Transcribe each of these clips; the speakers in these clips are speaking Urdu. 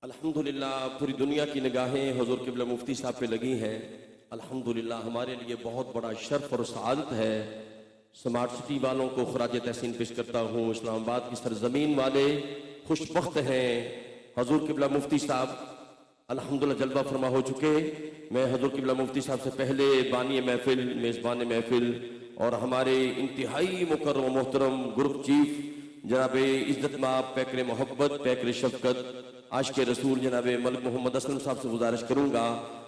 الحمدللہ پوری دنیا کی نگاہیں حضور قبلہ مفتی صاحب پہ لگی ہیں۔ الحمدللہ ہمارے لیے بہت بڑا شرف اور سعادت ہے۔ سمارٹ سٹی والوں کو خراج تحسین پیش کرتا ہوں۔ اسلام آباد کی سرزمین والے خوش بخت ہیں۔ حضور قبلہ مفتی صاحب الحمدللہ جلوہ فرما ہو چکے۔ میں حضور قبلہ مفتی صاحب سے پہلے بانی محفل، میزبان محفل اور ہمارے انتہائی مکرم و محترم گروپ چیف جناب عزت مآب پیکر محبت پیکر شفقت عاشق رسول جناب ملک محمد اسلم صاحب سے گزارش کروں گا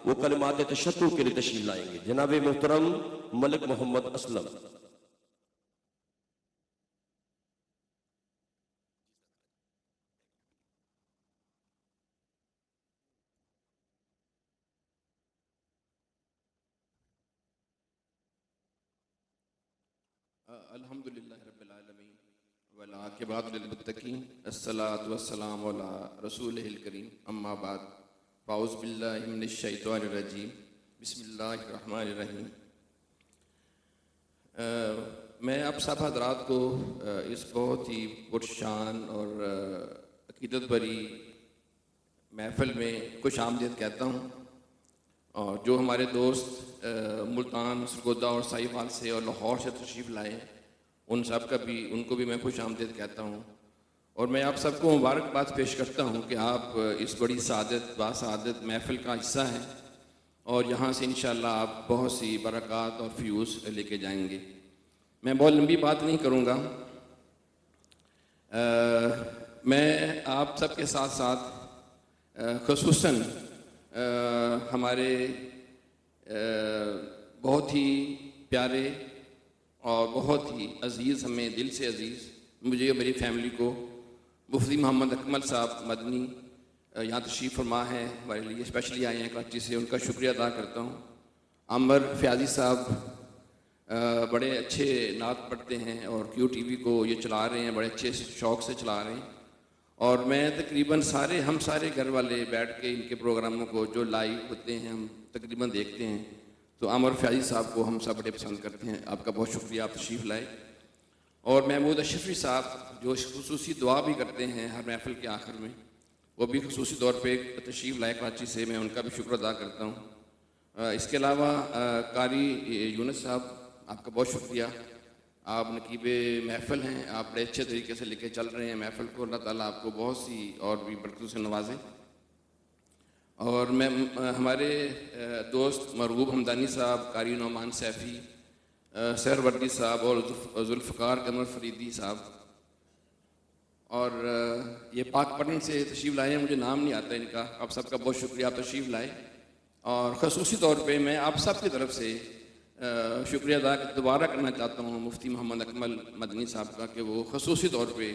وہ کلمات تشکر کے لیے تشریف لائیں گے۔ جناب محترم ملک محمد اسلم۔ الحمدللہ رب العالمین والعاقبۃ للمتقین الصلاۃ والسلام علی رسولہ الکریم اما بعد فاعوذ باللہ من الشیطان الرجیم بسم اللہ الرحمن الرحیم۔ میں آپ سب حضرات کو اس بہت ہی پرشان اور عقیدت بھری محفل میں خوش آمدید کہتا ہوں، اور جو ہمارے دوست ملتان، سرگودا اور ساہیوال سے اور لاہور سے تشریف لائے ان کو بھی میں خوش آمدید کہتا ہوں، اور میں آپ سب کو مبارکباد پیش کرتا ہوں کہ آپ اس بڑی سعادت باسعادت محفل کا حصہ ہیں، اور یہاں سے انشاءاللہ آپ بہت سی برکات اور فیوز لے کے جائیں گے۔ میں بہت لمبی بات نہیں کروں گا، میں آپ سب کے ساتھ ساتھ خصوصاً ہمارے بہت ہی پیارے اور بہت ہی عزیز، ہمیں دل سے عزیز، مجھے اور میری فیملی کو مفتی محمد اکمل صاحب مدنی یہاں تشریف فرما ہے، ہمارے لیے اسپیشلی آئے ہیں کراچی سے، ان کا شکریہ ادا کرتا ہوں۔ عامر فیاضی صاحب بڑے اچھے نعت پڑھتے ہیں اور کیو ٹی وی کو یہ چلا رہے ہیں، بڑے اچھے شوق سے چلا رہے ہیں، اور میں تقریباً ہم سارے گھر والے بیٹھ کے ان کے پروگراموں کو جو لائیو ہوتے ہیں ہم تقریباً دیکھتے ہیں، تو عامر فیاضی صاحب کو ہم سب بڑے پسند کرتے ہیں۔ آپ کا بہت شکریہ، آپ تشریف لائے۔ اور محمود اشرفی صاحب جو خصوصی دعا بھی کرتے ہیں ہر محفل کے آخر میں، وہ بھی خصوصی طور پہ تشریف لائے کراچی سے، میں ان کا بھی شکر ادا کرتا ہوں۔ اس کے علاوہ قاری یونس صاحب، آپ کا بہت شکریہ، آپ نقیب محفل ہیں، آپ بڑے اچھے طریقے سے لے کے چل رہے ہیں محفل کو، اللہ تعالیٰ آپ کو بہت سی اور بھی برکتوں سے نوازے۔ اور میں ہمارے دوست مرغوب حمدانی صاحب، قاری نعمان سیفی، سہروردی صاحب اور ذوالفقار قمر فریدی صاحب، اور یہ پاک پٹن سے تشریف لائے ہیں، مجھے نام نہیں آتا ان کا، آپ سب کا بہت شکریہ، آپ تشریف لائے۔ اور خصوصی طور پہ میں آپ سب کی طرف سے شکریہ ادا دوبارہ کرنا چاہتا ہوں مفتی محمد اکمل مدنی صاحب کا، کہ وہ خصوصی طور پہ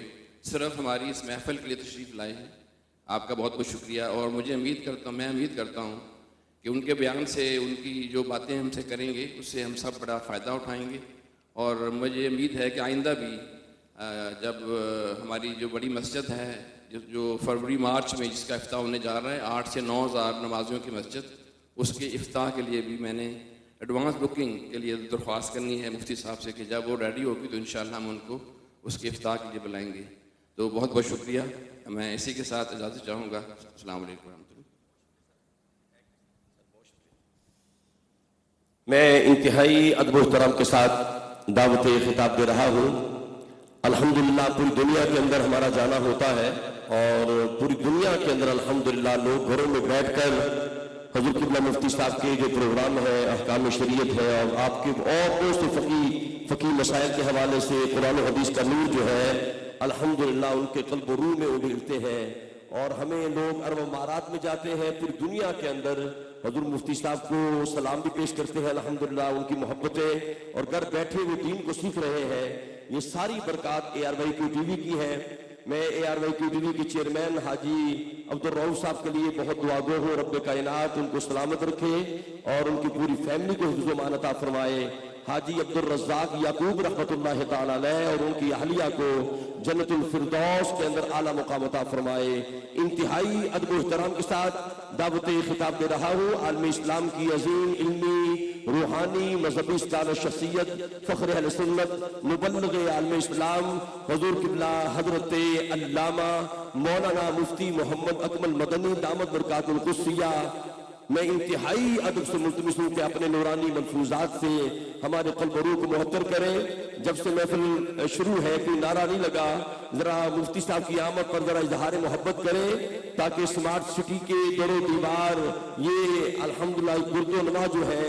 صرف ہماری اس محفل کے لیے تشریف لائے ہیں۔ آپ کا بہت بہت شکریہ، اور میں امید کرتا ہوں کہ ان کے بیان سے، ان کی جو باتیں ہم سے کریں گے اس سے ہم سب بڑا فائدہ اٹھائیں گے، اور مجھے امید ہے کہ آئندہ بھی جب ہماری جو بڑی مسجد ہے جو فروری مارچ میں جس کا افتتاح ہونے جا رہا ہے، 8 سے 9 ہزار نمازیوں کی مسجد، اس کے افتتاح کے لیے بھی میں نے ایڈوانس بکنگ کے لیے درخواست کرنی ہے مفتی صاحب سے، کہ جب وہ ریڈی ہوگی تو انشاءاللہ ہم ان کو اس کے افتتاح کے لیے بلائیں گے۔ تو بہت بہت شکریہ، میں اسی کے ساتھ اجازت چاہوں گا۔ السلام علیکم ورحمۃ اللہ۔ میں انتہائی ادب و احترام کے ساتھ دعوت خطاب دے رہا ہوں۔ الحمدللہ پوری دنیا کے اندر ہمارا جانا ہوتا ہے، اور پوری دنیا کے اندر الحمدللہ لوگ گھروں میں بیٹھ کر حضور قبلہ مفتی صاحب کے جو پروگرام ہے، احکام شریعت ہے، اور آپ کے اور بہت سے فقہی مسائل کے حوالے سے قرآن و حدیث کا نور جو ہے الحمدللہ ان کے قلب و روح میں اڈلتے ہیں، اور ہمیں لوگ عرب و امارات میں جاتے ہیں، پوری دنیا کے اندر حضور مفتی صاحب کو سلام بھی پیش کرتے ہیں، الحمدللہ ان کی محبتیں، اور گھر بیٹھے وہ دین کو سیکھ رہے ہیں۔ یہ ساری برکات ARY کیو ٹی وی کی ہے۔ میں ARY کیو ٹی وی کے چیئرمین حاجی عبدالرؤف صاحب کے لیے بہت دعا گو ہوں، رب کائنات ان کو سلامت رکھے اور ان کی پوری فیملی کو حفظ و امان عطا فرمائے۔ حاجی عبدالرزاق یعقوب رحمۃ اللہ تعالی علیہ اور ان کی اہلیہ کو جنت الفردوس کے اندر اعلیٰ مقام عطا فرمائے۔ انتہائی ادب و احترام کے ساتھ دعوت خطاب دے رہا ہوں عالم اسلام کی عظیم علمی روحانی مذہبی اسٹار شخصیت، فخر اہل سنت، مبلغ عالم اسلام حضور قبلہ حضرت علامہ مولانا مفتی محمد اکمل مدنی دامت برکات القدسیہ، میں انتہائی ادب سے ملتمس ہوں کہ اپنے نورانی ملفوظات سے ہمارے قلب و روح کو محتر کریں۔ جب سے محفل شروع ہے کوئی نعرہ نہیں لگا، ذرا مفتی صاحب کی آمد پر ذرا اظہار محبت کریں تاکہ اسمارٹ سٹی کے در و دیوار یہ الحمدللہ گرد و نما جو ہے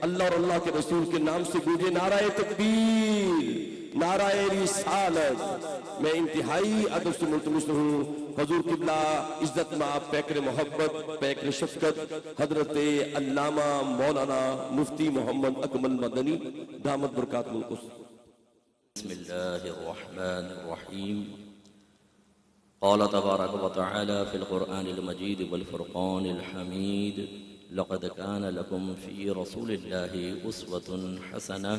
اللہ اور اللہ کے رسول کے نام سے گونجے۔ نعرہ تکبیر، نعرہ رسالت۔ میں انتہائی ادب سے ملتمس ہوں حضور قبلہ عزت مآب پیکر محبت پیکر شفقت حضرت علامہ مولانا مفتی محمد اکمل مدنی دامت برکات القدس۔ بسم اللہ الرحمن الرحیم۔ قال تبارک و تعالی فی القرآن المجید والفرقان الحمید لقد كان لكم في رسول الله أسوة حسنة۔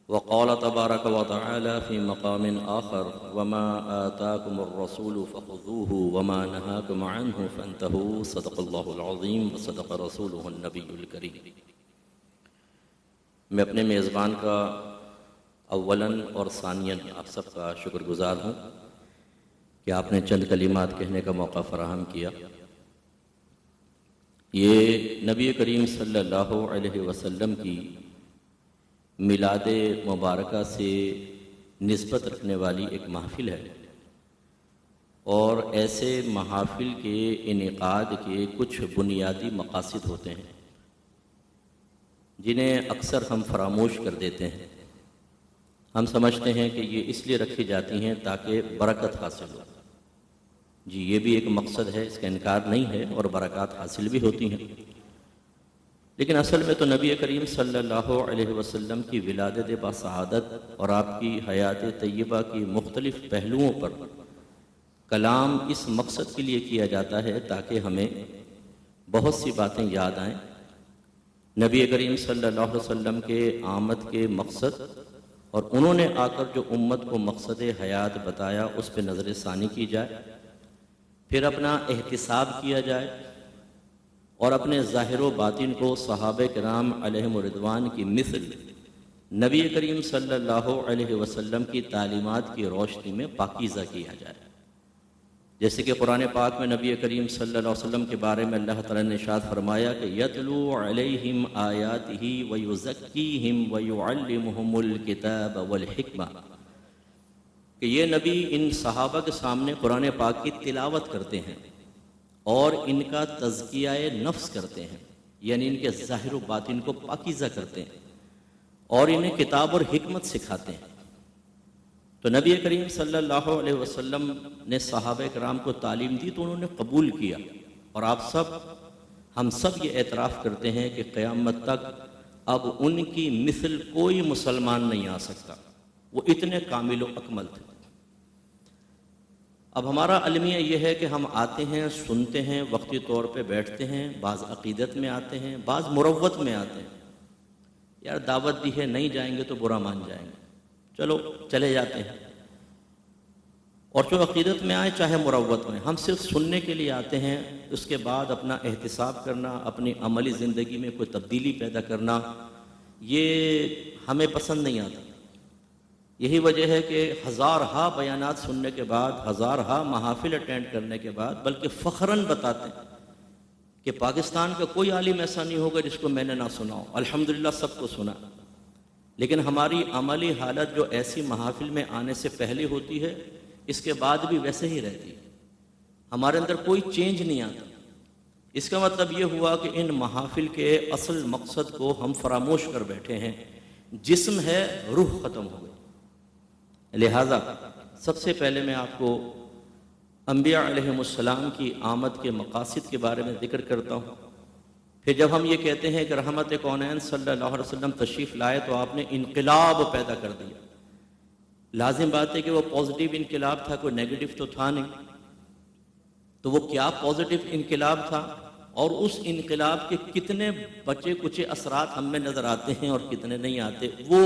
وقال تبارك وتعالى في مقام آخر وما آتاكم الرسول فخذوه وما نهاكم عنه فانتهوا صدق الله العظيم وصدق رسوله النبي الكريم۔ میں اپنے میزبان کا اولاً اور ثانیاً آپ سب کا شکر گزار ہوں کہ آپ نے چند کلمات کہنے کا موقع فراہم کیا۔ یہ نبی کریم صلی اللہ علیہ وسلم کی میلاد مبارکہ سے نسبت رکھنے والی ایک محفل ہے، اور ایسے محافل کے انعقاد کے کچھ بنیادی مقاصد ہوتے ہیں جنہیں اکثر ہم فراموش کر دیتے ہیں۔ ہم سمجھتے ہیں کہ یہ اس لیے رکھی جاتی ہیں تاکہ برکت حاصل ہو۔ جی یہ بھی ایک مقصد ہے، اس کا انکار نہیں ہے، اور برکات حاصل بھی ہوتی ہیں، لیکن اصل میں تو نبی کریم صلی اللہ علیہ وسلم کی ولادت باسعادت اور آپ کی حیات طیبہ کی مختلف پہلوؤں پر کلام اس مقصد کے لیے کیا جاتا ہے تاکہ ہمیں بہت سی باتیں یاد آئیں۔ نبی کریم صلی اللہ علیہ وسلم کے آمد کے مقصد اور انہوں نے آ کر جو امت کو مقصد حیات بتایا اس پہ نظر ثانی کی جائے، پھر اپنا احتساب کیا جائے، اور اپنے ظاہر و باطن کو صحابہ کرام علیہم رضوان کی مثل نبی کریم صلی اللہ علیہ وسلم کی تعلیمات کی روشنی میں پاکیزہ کیا جائے۔ جیسے کہ قرآن پاک میں نبی کریم صلی اللہ علیہ وسلم کے بارے میں اللہ تعالیٰ نے ارشاد فرمایا کہ یتلو علیہم آیاتہ ویزکیہم ویعلمہم الکتاب والحکمہ، کہ یہ نبی ان صحابہ کے سامنے قرآن پاک کی تلاوت کرتے ہیں اور ان کا تزکیہ نفس کرتے ہیں، یعنی ان کے ظاہر و باطن کو پاکیزہ کرتے ہیں اور انہیں کتاب اور حکمت سکھاتے ہیں۔ تو نبی کریم صلی اللہ علیہ وسلم نے صحابہ کرام کو تعلیم دی تو انہوں نے قبول کیا، اور آپ سب ہم سب یہ اعتراف کرتے ہیں کہ قیامت تک اب ان کی مثل کوئی مسلمان نہیں آ سکتا، وہ اتنے کامل و اکمل تھے۔ اب ہمارا المیہ یہ ہے کہ ہم آتے ہیں، سنتے ہیں، وقتی طور پہ بیٹھتے ہیں، بعض عقیدت میں آتے ہیں، بعض مروت میں آتے ہیں، یار دعوت دی ہے نہیں جائیں گے تو برا مان جائیں گے، چلو چلے جاتے ہیں، اور جو عقیدت میں آئے چاہے مروت میں، ہم صرف سننے کے لیے آتے ہیں، اس کے بعد اپنا احتساب کرنا، اپنی عملی زندگی میں کوئی تبدیلی پیدا کرنا، یہ ہمیں پسند نہیں آتا۔ یہی وجہ ہے کہ ہزارہا بیانات سننے کے بعد، ہزارہا محافل اٹینڈ کرنے کے بعد، بلکہ فخراً بتاتے ہیں کہ پاکستان کا کوئی عالم ایسا نہیں ہوگا جس کو میں نے نہ سنا ہو، الحمدللہ سب کو سنا، لیکن ہماری عملی حالت جو ایسی محافل میں آنے سے پہلے ہوتی ہے اس کے بعد بھی ویسے ہی رہتی ہے، ہمارے اندر کوئی چینج نہیں آتا۔ اس کا مطلب یہ ہوا کہ ان محافل کے اصل مقصد کو ہم فراموش کر بیٹھے ہیں، جسم ہے روح ختم ہو گئی۔ لہٰذا سب سے پہلے میں آپ کو انبیاء علیہم السلام کی آمد کے مقاصد کے بارے میں ذکر کرتا ہوں۔ پھر جب ہم یہ کہتے ہیں کہ رحمت کونین صلی اللہ علیہ وسلم تشریف لائے تو آپ نے انقلاب پیدا کر دیا، لازم بات ہے کہ وہ پازیٹیو انقلاب تھا، کوئی نیگیٹو تو تھا نہیں، تو وہ کیا پازیٹیو انقلاب تھا، اور اس انقلاب کے کتنے بچے کچے اثرات ہم میں نظر آتے ہیں اور کتنے نہیں آتے، وہ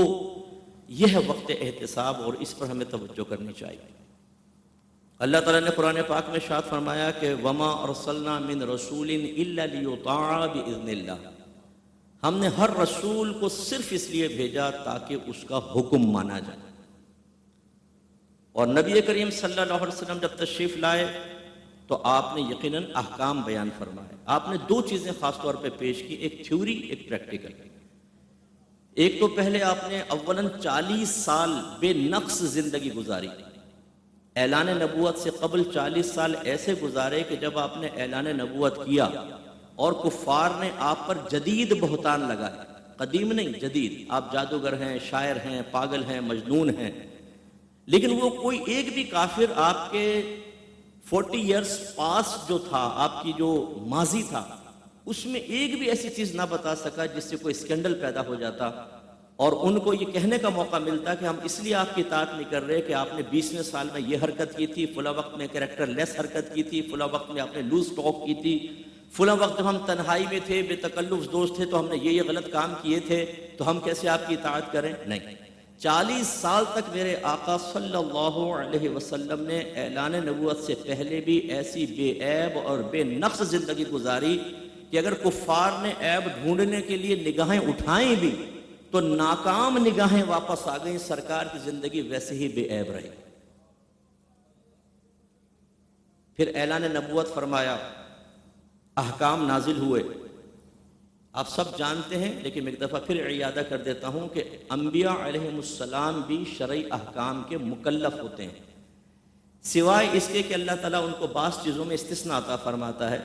یہ ہے وقت احتساب، اور اس پر ہمیں توجہ کرنی چاہیے۔ اللہ تعالیٰ نے قرآن پاک میں ارشاد فرمایا کہ وَمَا أَرْسَلْنَا مِن رَسُولٍ إِلَّا لِيُطَاعَ بِإِذْنِ اللَّهِ، ہم نے ہر رسول کو صرف اس لیے بھیجا تاکہ اس کا حکم مانا جائے. اور نبی کریم صلی اللہ علیہ وسلم جب تشریف لائے تو آپ نے یقیناً احکام بیان فرمائے. آپ نے دو چیزیں خاص طور پہ پیش کی، ایک تھیوری ایک پریکٹیکل. ایک تو پہلے آپ نے اولاً 40 سال بے نقص زندگی گزاری. اعلان نبوت سے قبل 40 سال ایسے گزارے کہ جب آپ نے اعلان نبوت کیا اور کفار نے آپ پر جدید بہتان لگائے، قدیم نہیں جدید، آپ جادوگر ہیں، شاعر ہیں، پاگل ہیں، مجنون ہیں، لیکن وہ کوئی ایک بھی کافر آپ کے 40 ایئرس پاس جو تھا، آپ کی جو ماضی تھا، اس میں ایک بھی ایسی چیز نہ بتا سکا جس سے کوئی اسکینڈل پیدا ہو جاتا اور ان کو یہ کہنے کا موقع ملتا کہ ہم اس لیے آپ کی اطاعت نہیں کر رہے کہ آپ نے 20ویں سال میں یہ حرکت کی تھی، فلاں وقت میں کریکٹر لیس حرکت کی تھی، فلاں وقت میں آپ نے لوز ٹاک کی تھی، فلاں وقت جب ہم تنہائی میں تھے، بے تکلف دوست تھے تو ہم نے یہ غلط کام کیے تھے، تو ہم کیسے آپ کی اطاعت کریں؟ نہیں. 40 سال تک میرے آقا صلی اللہ علیہ وسلم نے اعلان نبوت سے پہلے بھی ایسی بے عیب اور بے نقص زندگی گزاری کہ اگر کفار نے عیب ڈھونڈنے کے لیے نگاہیں اٹھائیں بھی تو ناکام نگاہیں واپس آ گئیں. سرکار کی زندگی ویسے ہی بے عیب رہی. پھر اعلان نبوت فرمایا، احکام نازل ہوئے. آپ سب جانتے ہیں لیکن میں ایک دفعہ پھر اعادہ کر دیتا ہوں کہ انبیاء علیہ السلام بھی شرعی احکام کے مکلف ہوتے ہیں، سوائے اس کے کہ اللہ تعالیٰ ان کو بعض چیزوں میں استثناء عطا فرماتا ہے.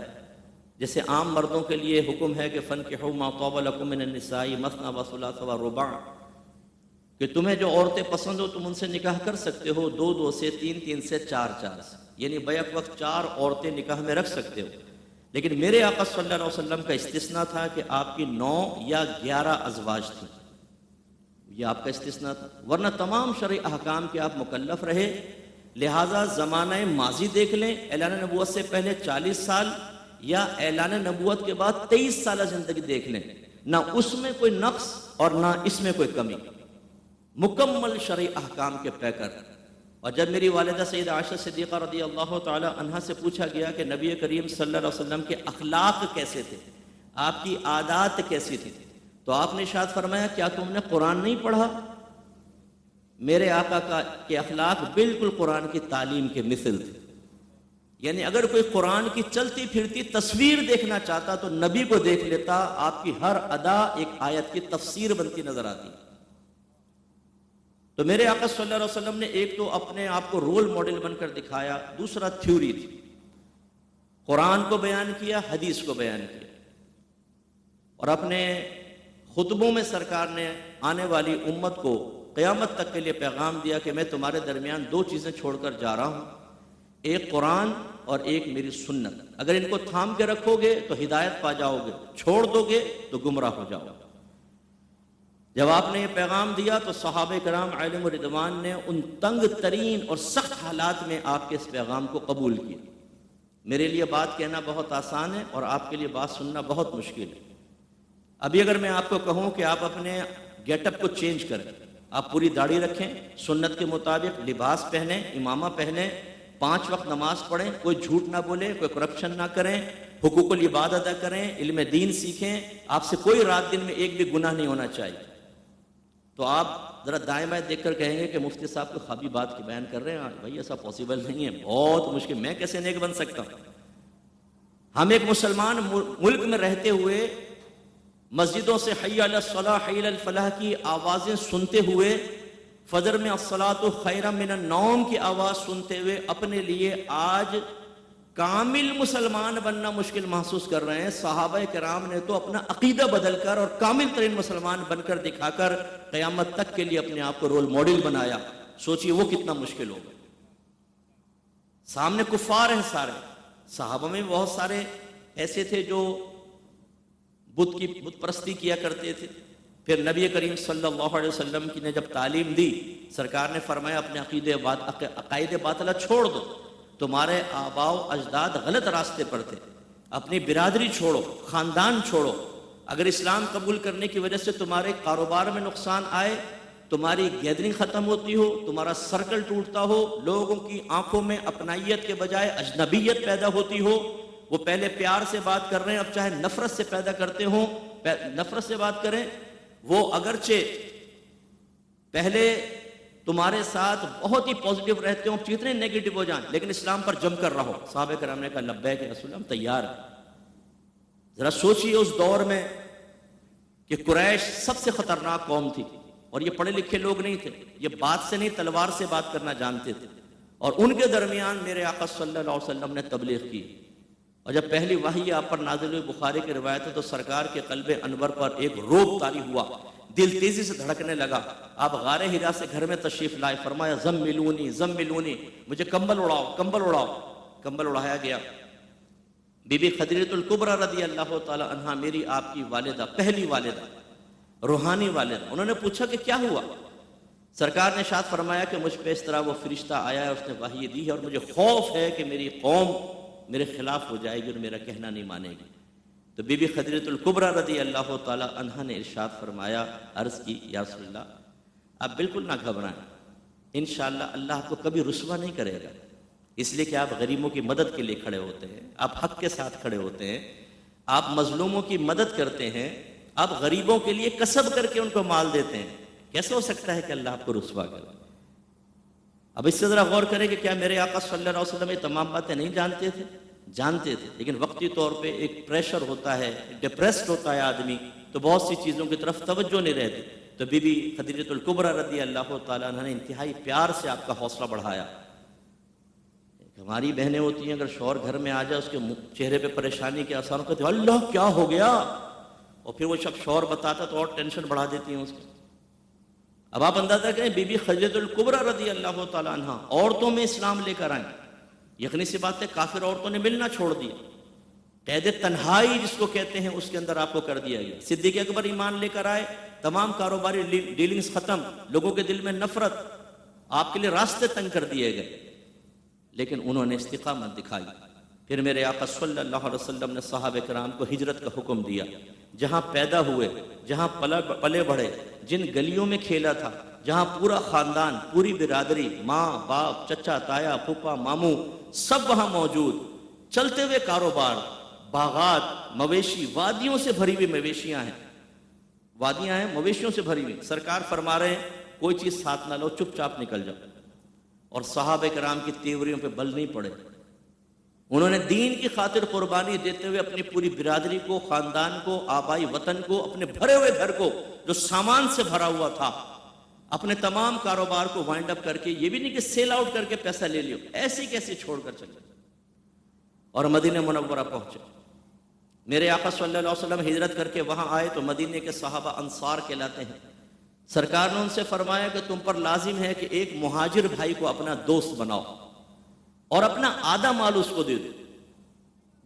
جیسے عام مردوں کے لیے حکم ہے کہ فَانْكِحُوا مَا طَابَ لَكُم مِّنَ النِّسَاءِ مَثْنَىٰ وَثُلَاثَ وَرُبَاعَ، کہ تمہیں جو عورتیں پسند ہو تم ان سے نکاح کر سکتے ہو، 2 سے 3 سے 4 سے، یعنی بیک وقت 4 عورتیں نکاح میں رکھ سکتے ہو. لیکن میرے آقا صلی اللہ علیہ وسلم کا استثناء تھا کہ آپ کی 9 یا 11 ازواج تھیں. یہ آپ کا استثناء تھا، ورنہ تمام شرعی احکام کے آپ مکلف رہے. لہٰذا زمانہ ماضی دیکھ لیں، اعلان نبوت سے پہلے 40 سال یا اعلان نبوت کے بعد 23 سالہ زندگی دیکھ لیں، نہ اس میں کوئی نقص اور نہ اس میں کوئی کمی، مکمل شرعی احکام کے پیکر. اور جب میری والدہ سیدہ عائشہ صدیقہ رضی اللہ تعالی عنہا سے پوچھا گیا کہ نبی کریم صلی اللہ علیہ وسلم کے اخلاق کیسے تھے، آپ کی عادات کیسی تھی، تو آپ نے ارشاد فرمایا کیا تم نے قرآن نہیں پڑھا؟ میرے آقا کے اخلاق بالکل قرآن کی تعلیم کے مثل تھے. یعنی اگر کوئی قرآن کی چلتی پھرتی تصویر دیکھنا چاہتا تو نبی کو دیکھ لیتا. آپ کی ہر ادا ایک آیت کی تفسیر بنتی نظر آتی. تو میرے آقا صلی اللہ علیہ وسلم نے ایک تو اپنے آپ کو رول ماڈل بن کر دکھایا، دوسرا تھیوری تھی، قرآن کو بیان کیا، حدیث کو بیان کیا. اور اپنے خطبوں میں سرکار نے آنے والی امت کو قیامت تک کے لیے پیغام دیا کہ میں تمہارے درمیان 2 چیزیں چھوڑ کر جا رہا ہوں، ایک قرآن اور ایک میری سنت. اگر ان کو تھام کے رکھو گے تو ہدایت پا جاؤ گے، چھوڑ دو گے تو گمراہ ہو جاؤ گے. جب آپ نے یہ پیغام دیا تو صحابہ کرام علیہم رضوان نے ان تنگ ترین اور سخت حالات میں آپ کے اس پیغام کو قبول کیا. میرے لیے بات کہنا بہت آسان ہے اور آپ کے لیے بات سننا بہت مشکل ہے. ابھی اگر میں آپ کو کہوں کہ آپ اپنے گیٹ اپ کو چینج کریں، آپ پوری داڑھی رکھیں، سنت کے مطابق لباس پہنیں، امامہ پہنیں، 5 وقت نماز پڑھیں، کوئی جھوٹ نہ بولے، کوئی کرپشن نہ کریں، حقوق العباد ادا کریں، علم دین سیکھیں، آپ سے کوئی رات دن میں ایک بھی گناہ نہیں ہونا چاہیے، تو آپ ذرا دائیں بائیں دیکھ کر کہیں گے کہ مفتی صاحب کو خوابی بات کی بیان کر رہے ہیں. بھائی ایسا پاسبل نہیں ہے، بہت مشکل، میں کیسے نیک بن سکتا ہوں؟ ہم ایک مسلمان ملک میں رہتے ہوئے مسجدوں سے حی علی الصلاح حی علی الفلاح کی آوازیں سنتے ہوئے، فجر میں الصلاۃ خیر من النوم کی آواز سنتے ہوئے اپنے لیے آج کامل مسلمان بننا مشکل محسوس کر رہے ہیں. صحابہ کرام نے تو اپنا عقیدہ بدل کر اور کامل ترین مسلمان بن کر دکھا کر قیامت تک کے لیے اپنے آپ کو رول ماڈل بنایا. سوچئے وہ کتنا مشکل ہوگا. سامنے کفار ہیں سارے. صحابہ میں بہت سارے ایسے تھے جو بت پرستی کیا کرتے تھے. پھر نبی کریم صلی اللہ علیہ وسلم کی نے جب تعلیم دی، سرکار نے فرمایا اپنے عقائد باطلہ چھوڑ دو، تمہارے آباء و اجداد غلط راستے پر تھے، اپنی برادری چھوڑو، خاندان چھوڑو. اگر اسلام قبول کرنے کی وجہ سے تمہارے کاروبار میں نقصان آئے، تمہاری گیدرنگ ختم ہوتی ہو، تمہارا سرکل ٹوٹتا ہو، لوگوں کی آنکھوں میں اپنائیت کے بجائے اجنبیت پیدا ہوتی ہو، وہ پہلے پیار سے بات کر رہے ہیں اب چاہے نفرت سے پیدا کرتے ہوں، نفرت سے بات کریں، وہ اگرچہ پہلے تمہارے ساتھ بہت ہی پازیٹیو رہتے ہوں، جتنے نیگیٹو ہو جائیں، لیکن اسلام پر جم کر رہو۔ صحابہ کرام نے کہا لبیک یا رسول اللہ، ہم تیار ہیں۔ ذرا سوچئے اس دور میں کہ قریش سب سے خطرناک قوم تھی، اور یہ پڑھے لکھے لوگ نہیں تھے، یہ بات سے نہیں تلوار سے بات کرنا جانتے تھے، اور ان کے درمیان میرے آقا صلی اللہ علیہ وسلم نے تبلیغ کی، اور جب پہلی وحی آپ پر نازل ہوئی، بخاری کی روایت ہے، تو سرکار کے قلب انور پر ایک رعب طاری ہوا، دل تیزی سے دھڑکنے لگا۔ آپ غار حرا سے گھر میں تشریف لائے، فرمایا زملونی زملونی، مجھے کمبل اڑاؤ کمبل اڑاؤ۔ کمبل اڑایا گیا۔ بی بی خدیجہ الکبریٰ رضی اللہ تعالی عنہا میری آپ کی والدہ، پہلی والدہ، روحانی والدہ، انہوں نے پوچھا کہ کیا ہوا؟ سرکار نے ارشاد فرمایا کہ مجھ پہ اس طرح وہ فرشتہ آیا ہے، اس نے وحی دی ہے، اور مجھے خوف ہے کہ میری قوم میرے خلاف ہو جائے گی اور میرا کہنا نہیں مانے گی۔ تو بی بی خدیجہ الکبریٰ رضی اللہ تعالی عنہا نے ارشاد فرمایا، عرض کی یا رسول اللہ آپ بالکل نہ گھبرائیں، انشاءاللہ اللہ آپ کو کبھی رسوا نہیں کرے گا، اس لیے کہ آپ غریبوں کی مدد کے لیے کھڑے ہوتے ہیں، آپ حق کے ساتھ کھڑے ہوتے ہیں، آپ مظلوموں کی مدد کرتے ہیں، آپ غریبوں کے لیے کسب کر کے ان کو مال دیتے ہیں، کیسے ہو سکتا ہے کہ اللہ آپ کو رسوا کرے؟ اب اس سے ذرا غور کریں کہ کیا میرے آقا صلی اللہ علیہ وسلم یہ تمام باتیں نہیں جانتے تھے؟ جانتے تھے، لیکن وقتی طور پہ ایک پریشر ہوتا ہے، ڈپریسڈ ہوتا ہے آدمی، تو بہت سی چیزوں کی طرف توجہ نہیں رہتی۔ تو بی بی خدیجہ الکبریٰ رضی اللہ تعالیٰ عنہ نے انتہائی پیار سے آپ کا حوصلہ بڑھایا۔ ہماری بہنیں ہوتی ہیں، اگر شوہر گھر میں آ جائے، اس کے چہرے پہ پریشانی کے آثار ہوتے ہیں، اللہ کیا ہو گیا، اور پھر وہ شب شوہر بتاتا تو اور ٹینشن بڑھا دیتی ہیں اس کی۔ اب آپ اندازہ کریں، بی بی خدیجہ الکبریٰ رضی اللہ تعالیٰ عنہ عورتوں میں اسلام لے کر آئیں، یقینی سی بات ہے کافر عورتوں نے ملنا چھوڑ دیا، قید تنہائی جس کو کہتے ہیں اس کے اندر آپ کو کر دیا گیا۔ صدیق اکبر ایمان لے کر آئے، تمام کاروباری ڈیلنگز ختم، لوگوں کے دل میں نفرت، آپ کے لیے راستے تنگ کر دیے گئے، لیکن انہوں نے استقامت دکھائی۔ پھر میرے آقا صلی اللہ علیہ وسلم نے صحابہ کرام کو ہجرت کا حکم دیا، جہاں پیدا ہوئے، جہاں پلے بڑھے، جن گلیوں میں کھیلا تھا، جہاں پورا خاندان، پوری برادری، ماں باپ، چچا تایا، پھوپھا ماموں، سب وہاں موجود، چلتے ہوئے کاروبار، باغات، مویشی، وادیوں سے بھری ہوئی مویشیاں ہیں، وادیاں ہیں مویشیوں سے بھری ہوئی۔ سرکار فرما رہے ہیں کوئی چیز ساتھ نہ لو، چپ چاپ نکل جاؤ، اور صحابہ کرام کی تیوریوں پہ بل نہیں پڑے، انہوں نے دین کی خاطر قربانی دیتے ہوئے اپنی پوری برادری کو، خاندان کو، آبائی وطن کو، اپنے بھرے ہوئے گھر کو جو سامان سے بھرا ہوا تھا، اپنے تمام کاروبار کو وائنڈ اپ کر کے، یہ بھی نہیں کہ سیل آؤٹ کر کے پیسہ لے لیو، ایسی کیسی چھوڑ کر چلے اور مدینہ منورہ پہنچے۔ میرے آقا صلی اللہ علیہ وسلم ہجرت کر کے وہاں آئے تو مدینے کے صحابہ انصار کہلاتے ہیں۔ سرکار نے ان سے فرمایا کہ تم پر لازم ہے کہ ایک مہاجر بھائی کو اپنا دوست بناؤ اور اپنا آدھا مال اس کو دے دو۔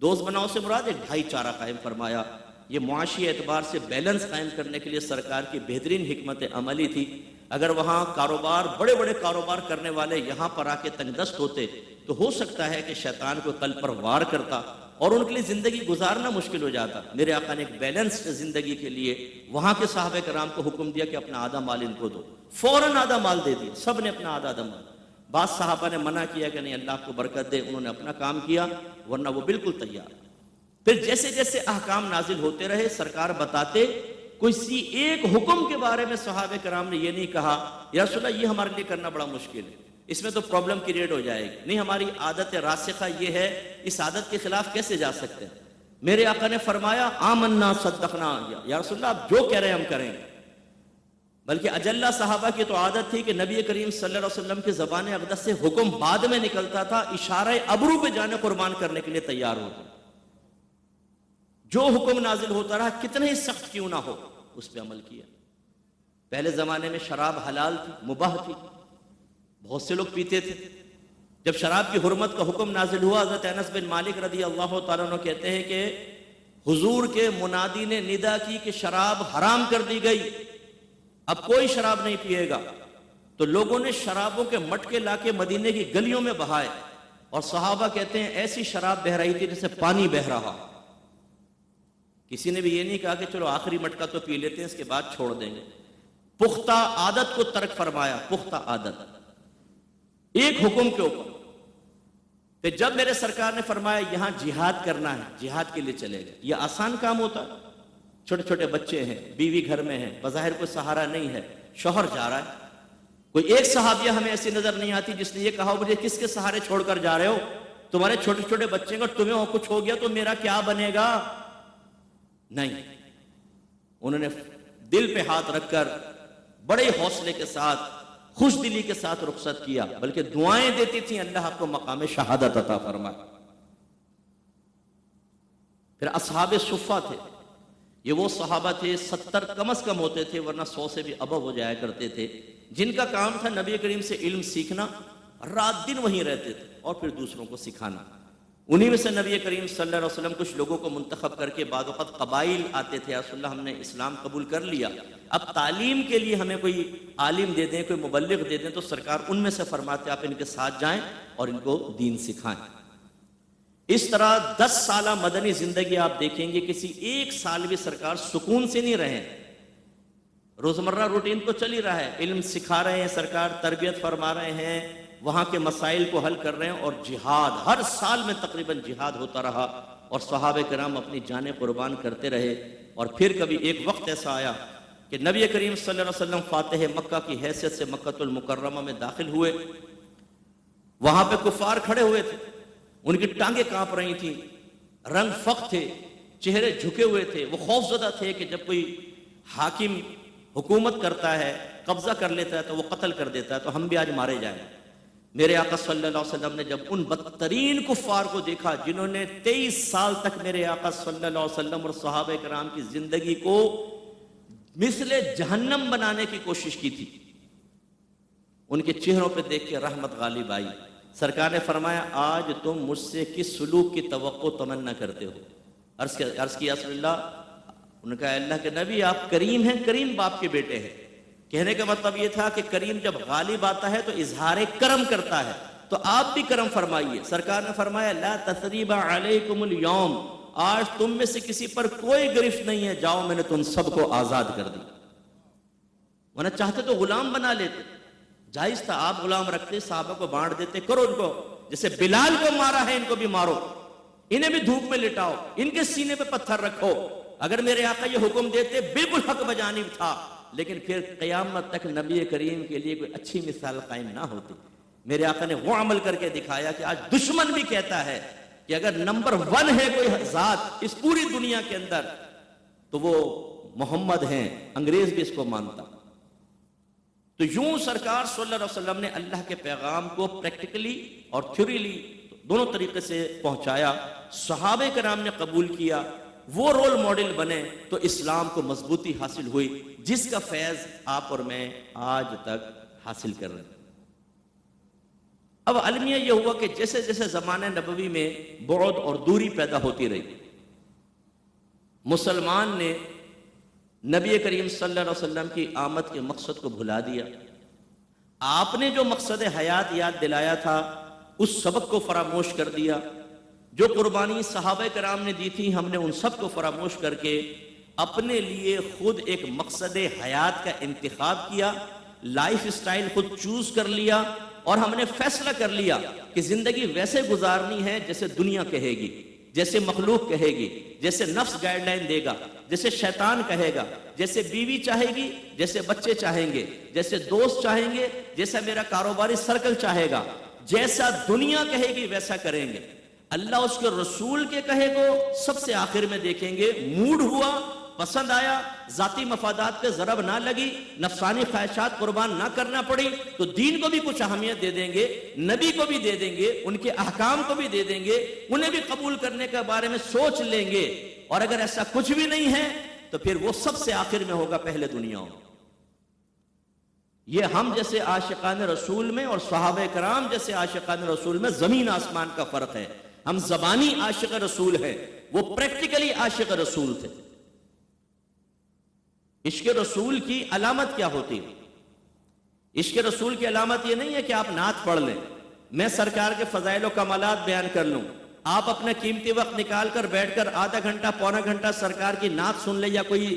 دوست بناؤ سے مراد ایک بھائی چارہ قائم فرمایا۔ یہ معاشی اعتبار سے بیلنس قائم کرنے کے لیے سرکار کی بہترین حکمت عملی تھی۔ اگر وہاں کاروبار، بڑے بڑے کاروبار کرنے والے یہاں پر آ کے تنگ دست ہوتے تو ہو سکتا ہے کہ شیطان کو قلب پر وار کرتا اور ان کے لیے زندگی گزارنا مشکل ہو جاتا۔ میرے آقا نے ایک بیلنسڈ زندگی کے لیے وہاں کے صحابہ کرام کو حکم دیا کہ اپنا آدھا مال ان کو دو، فوراً آدھا مال دے دیا، سب نے اپنا آدھا مال۔ بعض صحابہ نے منع کیا کہ نہیں اللہ آپ کو برکت دے، انہوں نے اپنا کام کیا، ورنہ وہ بالکل تیار۔ پھر جیسے جیسے احکام نازل ہوتے رہے، سرکار بتاتے، کوئی ایک حکم کے بارے میں صحابہ کرام نے یہ نہیں کہا یا رسول اللہ یہ ہمارے لیے کرنا بڑا مشکل ہے، اس میں تو پرابلم کریٹ ہو جائے گی، نہیں ہماری عادت راسخہ یہ ہے، اس عادت کے خلاف کیسے جا سکتے ہیں۔ میرے آقا نے فرمایا آمنا صدقنا، یا رسول اللہ آپ جو کہہ رہے ہیں ہم کریں گے۔ بلکہ اجلہ صحابہ کی تو عادت تھی کہ نبی کریم صلی اللہ علیہ وسلم کی زبان اقدس سے حکم بعد میں نکلتا تھا، اشارہ ابرو پہ جانے قربان کرنے کے لیے تیار ہوتے، جو حکم نازل ہوتا رہا کتنے ہی سخت کیوں نہ ہو اس پہ عمل کیا۔ پہلے زمانے میں شراب حلال تھی، مباح تھی، بہت سے لوگ پیتے تھے۔ جب شراب کی حرمت کا حکم نازل ہوا، حضرت انس بن مالک رضی اللہ تعالیٰ عنہ کہتے ہیں کہ حضور کے منادی نے ندا کی کہ شراب حرام کر دی گئی، اب کوئی شراب نہیں پیے گا، تو لوگوں نے شرابوں کے مٹکے لا کے مدینے کی گلیوں میں بہائے، اور صحابہ کہتے ہیں ایسی شراب بہ رہی تھی جیسے پانی بہ رہا۔ کسی نے بھی یہ نہیں کہا کہ چلو آخری مٹکا تو پی لیتے ہیں اس کے بعد چھوڑ دیں گے۔ پختہ عادت کو ترک فرمایا، پختہ عادت ایک حکم کے اوپر۔ پھر جب میرے سرکار نے فرمایا یہاں جہاد کرنا ہے، جہاد کے لیے چلے گئے، یہ آسان کام ہوتا ہے؟ چھوٹے چھوٹے بچے ہیں، بیوی گھر میں ہیں، بظاہر کوئی سہارا نہیں ہے، شوہر جا رہا ہے، کوئی ایک صحابیہ ہمیں ایسی نظر نہیں آتی جس نے یہ کہا مجھے کس کے سہارے چھوڑ کر جا رہے ہو، تمہارے چھوٹے چھوٹے بچے کو تمہیں اور کچھ ہو گیا تو میرا کیا بنے گا؟ نہیں، انہوں نے دل پہ ہاتھ رکھ کر بڑے حوصلے کے ساتھ خوش دلی کے ساتھ رخصت کیا، بلکہ دعائیں دیتی تھیں اللہ آپ کو مقام شہادت عطا فرمائے۔ پھر اصحاب صفہ تھے، یہ وہ صحابہ تھے 70 کم از کم ہوتے تھے، ورنہ 100 سے بھی ابو ہو جایا کرتے تھے، جن کا کام تھا نبی کریم سے علم سیکھنا، رات دن وہیں رہتے تھے اور پھر دوسروں کو سکھانا۔ انہی میں سے نبی کریم صلی اللہ علیہ وسلم کچھ لوگوں کو منتخب کر کے بعض اوقات قبائل آتے تھے، یا رسول اللہ ہم نے اسلام قبول کر لیا، اب تعلیم کے لیے ہمیں کوئی عالم دے دیں، کوئی مبلغ دے دیں، تو سرکار ان میں سے فرماتے آپ ان کے ساتھ جائیں اور ان کو دین سکھائیں۔ اس طرح 10 سالہ مدنی زندگی آپ دیکھیں گے کسی ایک سال بھی سرکار سکون سے نہیں رہے، روزمرہ روٹین تو چل ہی رہا ہے، علم سکھا رہے ہیں سرکار، تربیت فرما رہے ہیں، وہاں کے مسائل کو حل کر رہے ہیں، اور جہاد ہر سال میں تقریباً جہاد ہوتا رہا، اور صحابہ کرام اپنی جانیں قربان کرتے رہے۔ اور پھر کبھی ایک وقت ایسا آیا کہ نبی کریم صلی اللہ علیہ وسلم فاتح مکہ کی حیثیت سے مکہ المکرمہ میں داخل ہوئے، وہاں پہ کفار کھڑے ہوئے تھے، ان کی ٹانگیں کانپ رہی تھیں، رنگ فخ تھے، چہرے جھکے ہوئے تھے، وہ خوف زدہ تھے کہ جب کوئی حاکم حکومت کرتا ہے، قبضہ کر لیتا ہے تو وہ قتل کر دیتا ہے، تو ہم بھی آج مارے جائیں۔ میرے آقا صلی اللہ علیہ وسلم نے جب ان بدترین کفار کو دیکھا جنہوں نے 23 سال تک میرے آقا صلی اللہ علیہ وسلم اور صحابہ کرام کی زندگی کو مثل جہنم بنانے کی کوشش کی تھی، ان کے چہروں پہ دیکھ کے رحمت غالب آئی۔ سرکار نے فرمایا آج تم مجھ سے کس سلوک کی توقع تمنا کرتے ہو؟ عرض کیا صلی اللہ، انہوں نے کہا اللہ کے نبی آپ کریم ہیں، کریم باپ کے بیٹے ہیں۔ کہنے کا مطلب یہ تھا کہ کریم جب غالب آتا ہے تو اظہار کرم کرتا ہے، تو آپ بھی کرم فرمائیے۔ سرکار نے فرمایا لا تثریب علیکم اليوم، آج تم میں سے کسی پر کوئی گرفت نہیں ہے، جاؤ میں نے تم سب کو آزاد کر دی۔ ورنہ چاہتے تو غلام بنا لیتے، جائز تھا، آپ غلام رکھتے، صحابہ کو بانٹ دیتے، کرو ان کو، جیسے بلال کو مارا ہے ان کو بھی مارو، انہیں بھی دھوپ میں لٹاؤ، ان کے سینے پہ پتھر رکھو۔ اگر میرے آقا یہ حکم دیتے بالکل حق بجانب تھا، لیکن پھر قیامت تک نبی کریم کے لیے کوئی اچھی مثال قائم نہ ہوتی۔ میرے آقا نے وہ عمل کر کے دکھایا کہ آج دشمن بھی کہتا ہے کہ اگر نمبر 1 ہے کوئی ذات اس پوری دنیا کے اندر تو وہ محمد ہیں، انگریز بھی اس کو مانتا۔ تو یوں سرکار صلی اللہ علیہ وسلم نے اللہ کے پیغام کو پریکٹیکلی اور تھیوریلی دونوں طریقے سے پہنچایا، صحابہ کرام نے قبول کیا، وہ رول ماڈل بنے تو اسلام کو مضبوطی حاصل ہوئی، جس کا فیض آپ اور میں آج تک حاصل کر رہے ہیں۔ اب المیہ یہ ہوا کہ جیسے جیسے زمانہ نبوی میں بعد اور دوری پیدا ہوتی رہی، مسلمان نے نبی کریم صلی اللہ علیہ وسلم کی آمد کے مقصد کو بھلا دیا۔ آپ نے جو مقصد حیات یاد دلایا تھا اس سبق کو فراموش کر دیا، جو قربانی صحابہ کرام نے دی تھی ہم نے ان سب کو فراموش کر کے اپنے لیے خود ایک مقصد حیات کا انتخاب کیا، لائف سٹائل خود چوز کر لیا، اور ہم نے فیصلہ کر لیا کہ زندگی ویسے گزارنی ہے جیسے دنیا کہے گی، جیسے مخلوق کہے گی، جیسے نفس گائیڈ لائن دے گا، جیسے شیطان کہے گا، جیسے بیوی چاہے گی، جیسے بچے چاہیں گے، جیسے دوست چاہیں گے، جیسا میرا کاروباری سرکل چاہے گا، جیسا دنیا کہے گی ویسا کریں گے۔ اللہ اس کے رسول کے کہے گو سب سے آخر میں دیکھیں گے، موڈ ہوا، پسند آیا، ذاتی مفادات پہ ضرب نہ لگی، نفسانی خواہشات قربان نہ کرنا پڑی، تو دین کو بھی کچھ اہمیت دے دیں گے، نبی کو بھی دے دیں گے، ان کے احکام کو بھی دے دیں گے، انہیں بھی قبول کرنے کے بارے میں سوچ لیں گے۔ اور اگر ایسا کچھ بھی نہیں ہے تو پھر وہ سب سے آخر میں ہوگا، پہلے دنیا میں۔ یہ ہم جیسے عاشقان رسول میں اور صحابہ کرام جیسے عاشقان رسول میں زمین آسمان کا فرق ہے۔ ہم زبانی عاشق رسول ہیں، وہ پریکٹیکلی عاشق رسول تھے۔ عشق رسول کی علامت کیا ہوتی ہے؟ عشق رسول کی علامت یہ نہیں ہے کہ آپ نعت پڑھ لیں، میں سرکار کے فضائل و کمالات بیان کر لوں، آپ اپنا قیمتی وقت نکال کر بیٹھ کر آدھا گھنٹہ پونا گھنٹہ سرکار کی نعت سن لیں، یا کوئی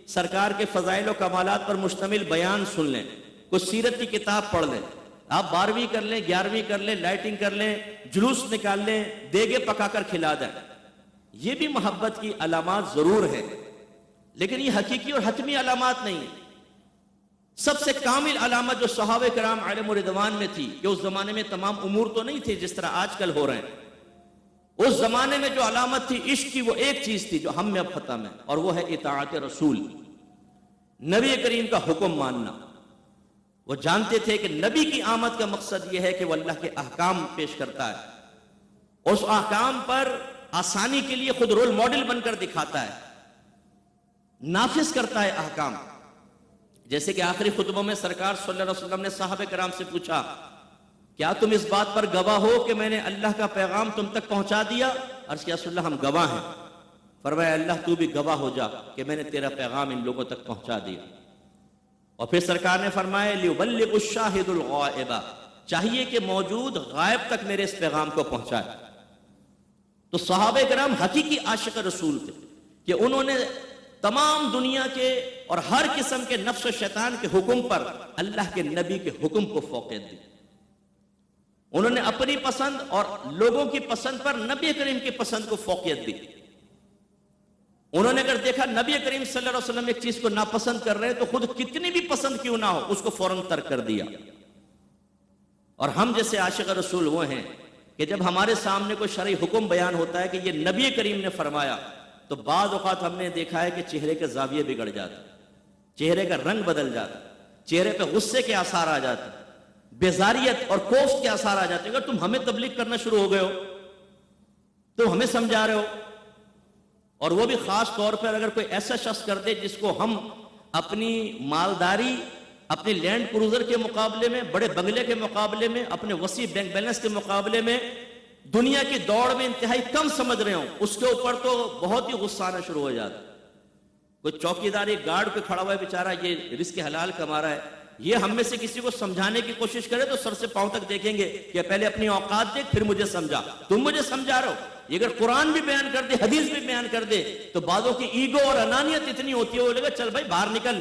سرکار کے فضائل و کمالات پر مشتمل بیان سن لیں، کوئی سیرت کی کتاب پڑھ لیں، آپ 12ویں کر لیں، 11ویں کر لیں، لائٹنگ کر لیں، جلوس نکال لیں، دیگے پکا کر کھلا دیں، یہ بھی محبت کی علامات ضرور ہے۔ لیکن یہ حقیقی اور حتمی علامات نہیں ہیں۔ سب سے کامل علامت جو صحابہ کرام علیہم رضوان میں تھی کہ اس زمانے میں تمام امور تو نہیں تھے جس طرح آج کل ہو رہے ہیں، اس زمانے میں جو علامت تھی عشق کی، وہ ایک چیز تھی جو ہم میں اب ختم ہے، اور وہ ہے اطاعت رسول، نبی کریم کا حکم ماننا۔ وہ جانتے تھے کہ نبی کی آمد کا مقصد یہ ہے کہ وہ اللہ کے احکام پیش کرتا ہے، اور اس احکام پر آسانی کے لیے خود رول ماڈل بن کر دکھاتا ہے، نافذ کرتا ہے احکام۔ جیسے کہ آخری خطبوں میں سرکار صلی اللہ علیہ وسلم نے صحابہ کرام سے پوچھا، کیا تم اس بات پر گواہ ہو کہ میں نے اللہ کا پیغام تم تک پہنچا دیا؟ عرض کیا رسول اللہ ہم گواہ ہیں۔ فرمایا اللہ تو بھی گواہ ہو جا کہ میں نے تیرا پیغام ان لوگوں تک پہنچا دیا۔ اور پھر سرکار نے فرمایا لِيُبَلِّغُ الشَّاهِدُ الْغَائِبَ، چاہیے کہ موجود غائب تک میرے اس پیغام کو پہنچائے۔ تو صحابہ کرام حقیقی عاشق رسول تھے کہ انہوں نے تمام دنیا کے اور ہر قسم کے نفس و شیطان کے حکم پر اللہ کے نبی کے حکم کو فوقیت دی۔ انہوں نے اپنی پسند اور لوگوں کی پسند پر نبی کریم کی پسند کو فوقیت دی۔ انہوں نے اگر دیکھا نبی کریم صلی اللہ علیہ وسلم ایک چیز کو ناپسند کر رہے ہیں تو خود کتنی بھی پسند کیوں نہ ہو اس کو فوراً ترک کر دیا۔ اور ہم جیسے عاشق رسول وہ ہیں کہ جب ہمارے سامنے کوئی شرعی حکم بیان ہوتا ہے کہ یہ نبی کریم نے فرمایا، تو بعض اوقات ہم نے دیکھا ہے کہ چہرے کے زاویے بگڑ جاتے، چہرے کا رنگ بدل جاتا، چہرے پہ غصے کے آثار آ جاتے، بیزاریت اور کوفت کے آثار آ جاتے۔ اگر تم ہمیں تبلیغ کرنا شروع ہو گئے ہو، تم ہمیں سمجھا رہے ہو، اور وہ بھی خاص طور پر اگر کوئی ایسا شخص کر دے جس کو ہم اپنی مالداری، اپنی لینڈ کروزر کے مقابلے میں، بڑے بنگلے کے مقابلے میں، اپنے وسیع بینک بیلنس کے مقابلے میں دنیا کی دوڑ میں انتہائی کم سمجھ رہے ہوں، اس کے اوپر تو بہت ہی غصہ آنا شروع ہو جاتا ہے۔ کوئی چوکیداری گارڈ پہ کھڑا ہوا ہے بیچارہ، یہ رزق حلال کما رہا ہے، یہ ہم میں سے کسی کو سمجھانے کی کوشش کرے تو سر سے پاؤں تک دیکھیں گے کہ پہلے اپنی اوقات دیکھ پھر مجھے سمجھا، تم مجھے سمجھا رہے ہو۔ یہ اگر قرآن بھی بیان کر دے، حدیث بھی بیان کر دے، تو بعضوں کی ایگو اور انانیت اتنی ہوتی ہے وہ لگا چل بھائی باہر نکل،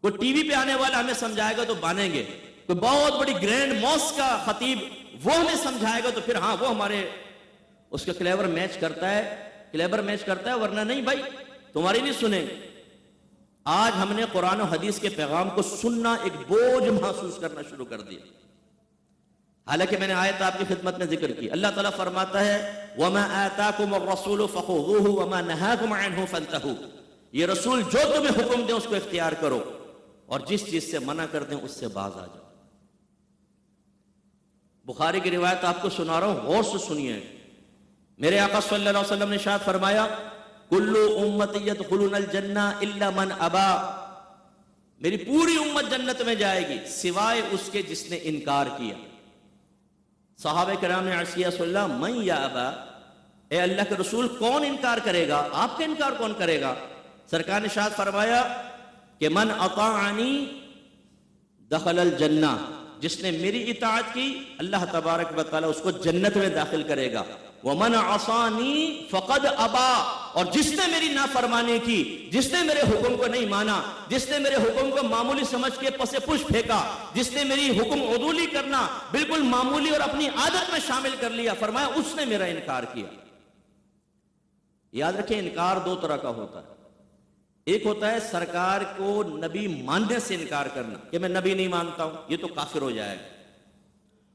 کوئی ٹی وی پہ آنے والا ہمیں سمجھائے گا تو مانیں گے، کوئی بہت بڑی گرینڈ موسک کا خطیب وہ ہمیں سمجھائے گا تو پھر ہاں وہ ہمارے اس کا کلیور میچ کرتا ہے، ورنہ نہیں بھائی تمہاری نہیں سنیں۔ آج ہم نے قرآن و حدیث کے پیغام کو سننا ایک بوجھ محسوس کرنا شروع کر دیا، حالانکہ میں نے آیت آپ کی خدمت میں ذکر کی۔ اللہ تعالیٰ فرماتا ہے وَمَا آتَاكُمُ الرَّسُولُ فَخُذُوهُ وَمَا نَهَاكُمْ عَنْهُ فَانْتَهُوا، یہ رسول جو تمہیں حکم دیں اس کو اختیار کرو، اور جس چیز سے منع کر دیں اس سے باز آ جاؤ۔ بخاری کی روایت آپ کو سنا رہا ہوں، غور سے سنیے۔ میرے آقا صلی اللہ علیہ وسلم نے ارشاد فرمایا کل امتی یدخلون الجنہ الا من ابا، میری پوری امت جنت میں جائے گی سوائے اس کے جس نے انکار کیا۔ صحابہ کرام نے عرض کیا رسول اللہ من یا ابا، اے اللہ کے رسول کون انکار کرے گا، آپ کا انکار کون کرے گا؟ سرکار نے ارشاد فرمایا کہ من اطاعنی دخل الجنہ، جس نے میری اطاعت کی اللہ تبارک و تعالی اس کو جنت میں داخل کرے گا۔ وَمَنْ عَصَانِي فَقَدْ أَبَا، اور جس نے میری نافرمانی کی، جس نے میرے حکم کو نہیں مانا، جس نے میرے حکم کو معمولی سمجھ کے پس پش پھینکا، جس نے میری حکم عدولی کرنا بالکل معمولی اور اپنی عادت میں شامل کر لیا، فرمایا اس نے میرا انکار کیا۔ یاد رکھیں انکار دو طرح کا ہوتا ہے، ایک ہوتا ہے سرکار کو نبی ماننے سے انکار کرنا کہ میں نبی نہیں مانتا ہوں، یہ تو کافر ہو جائے گا،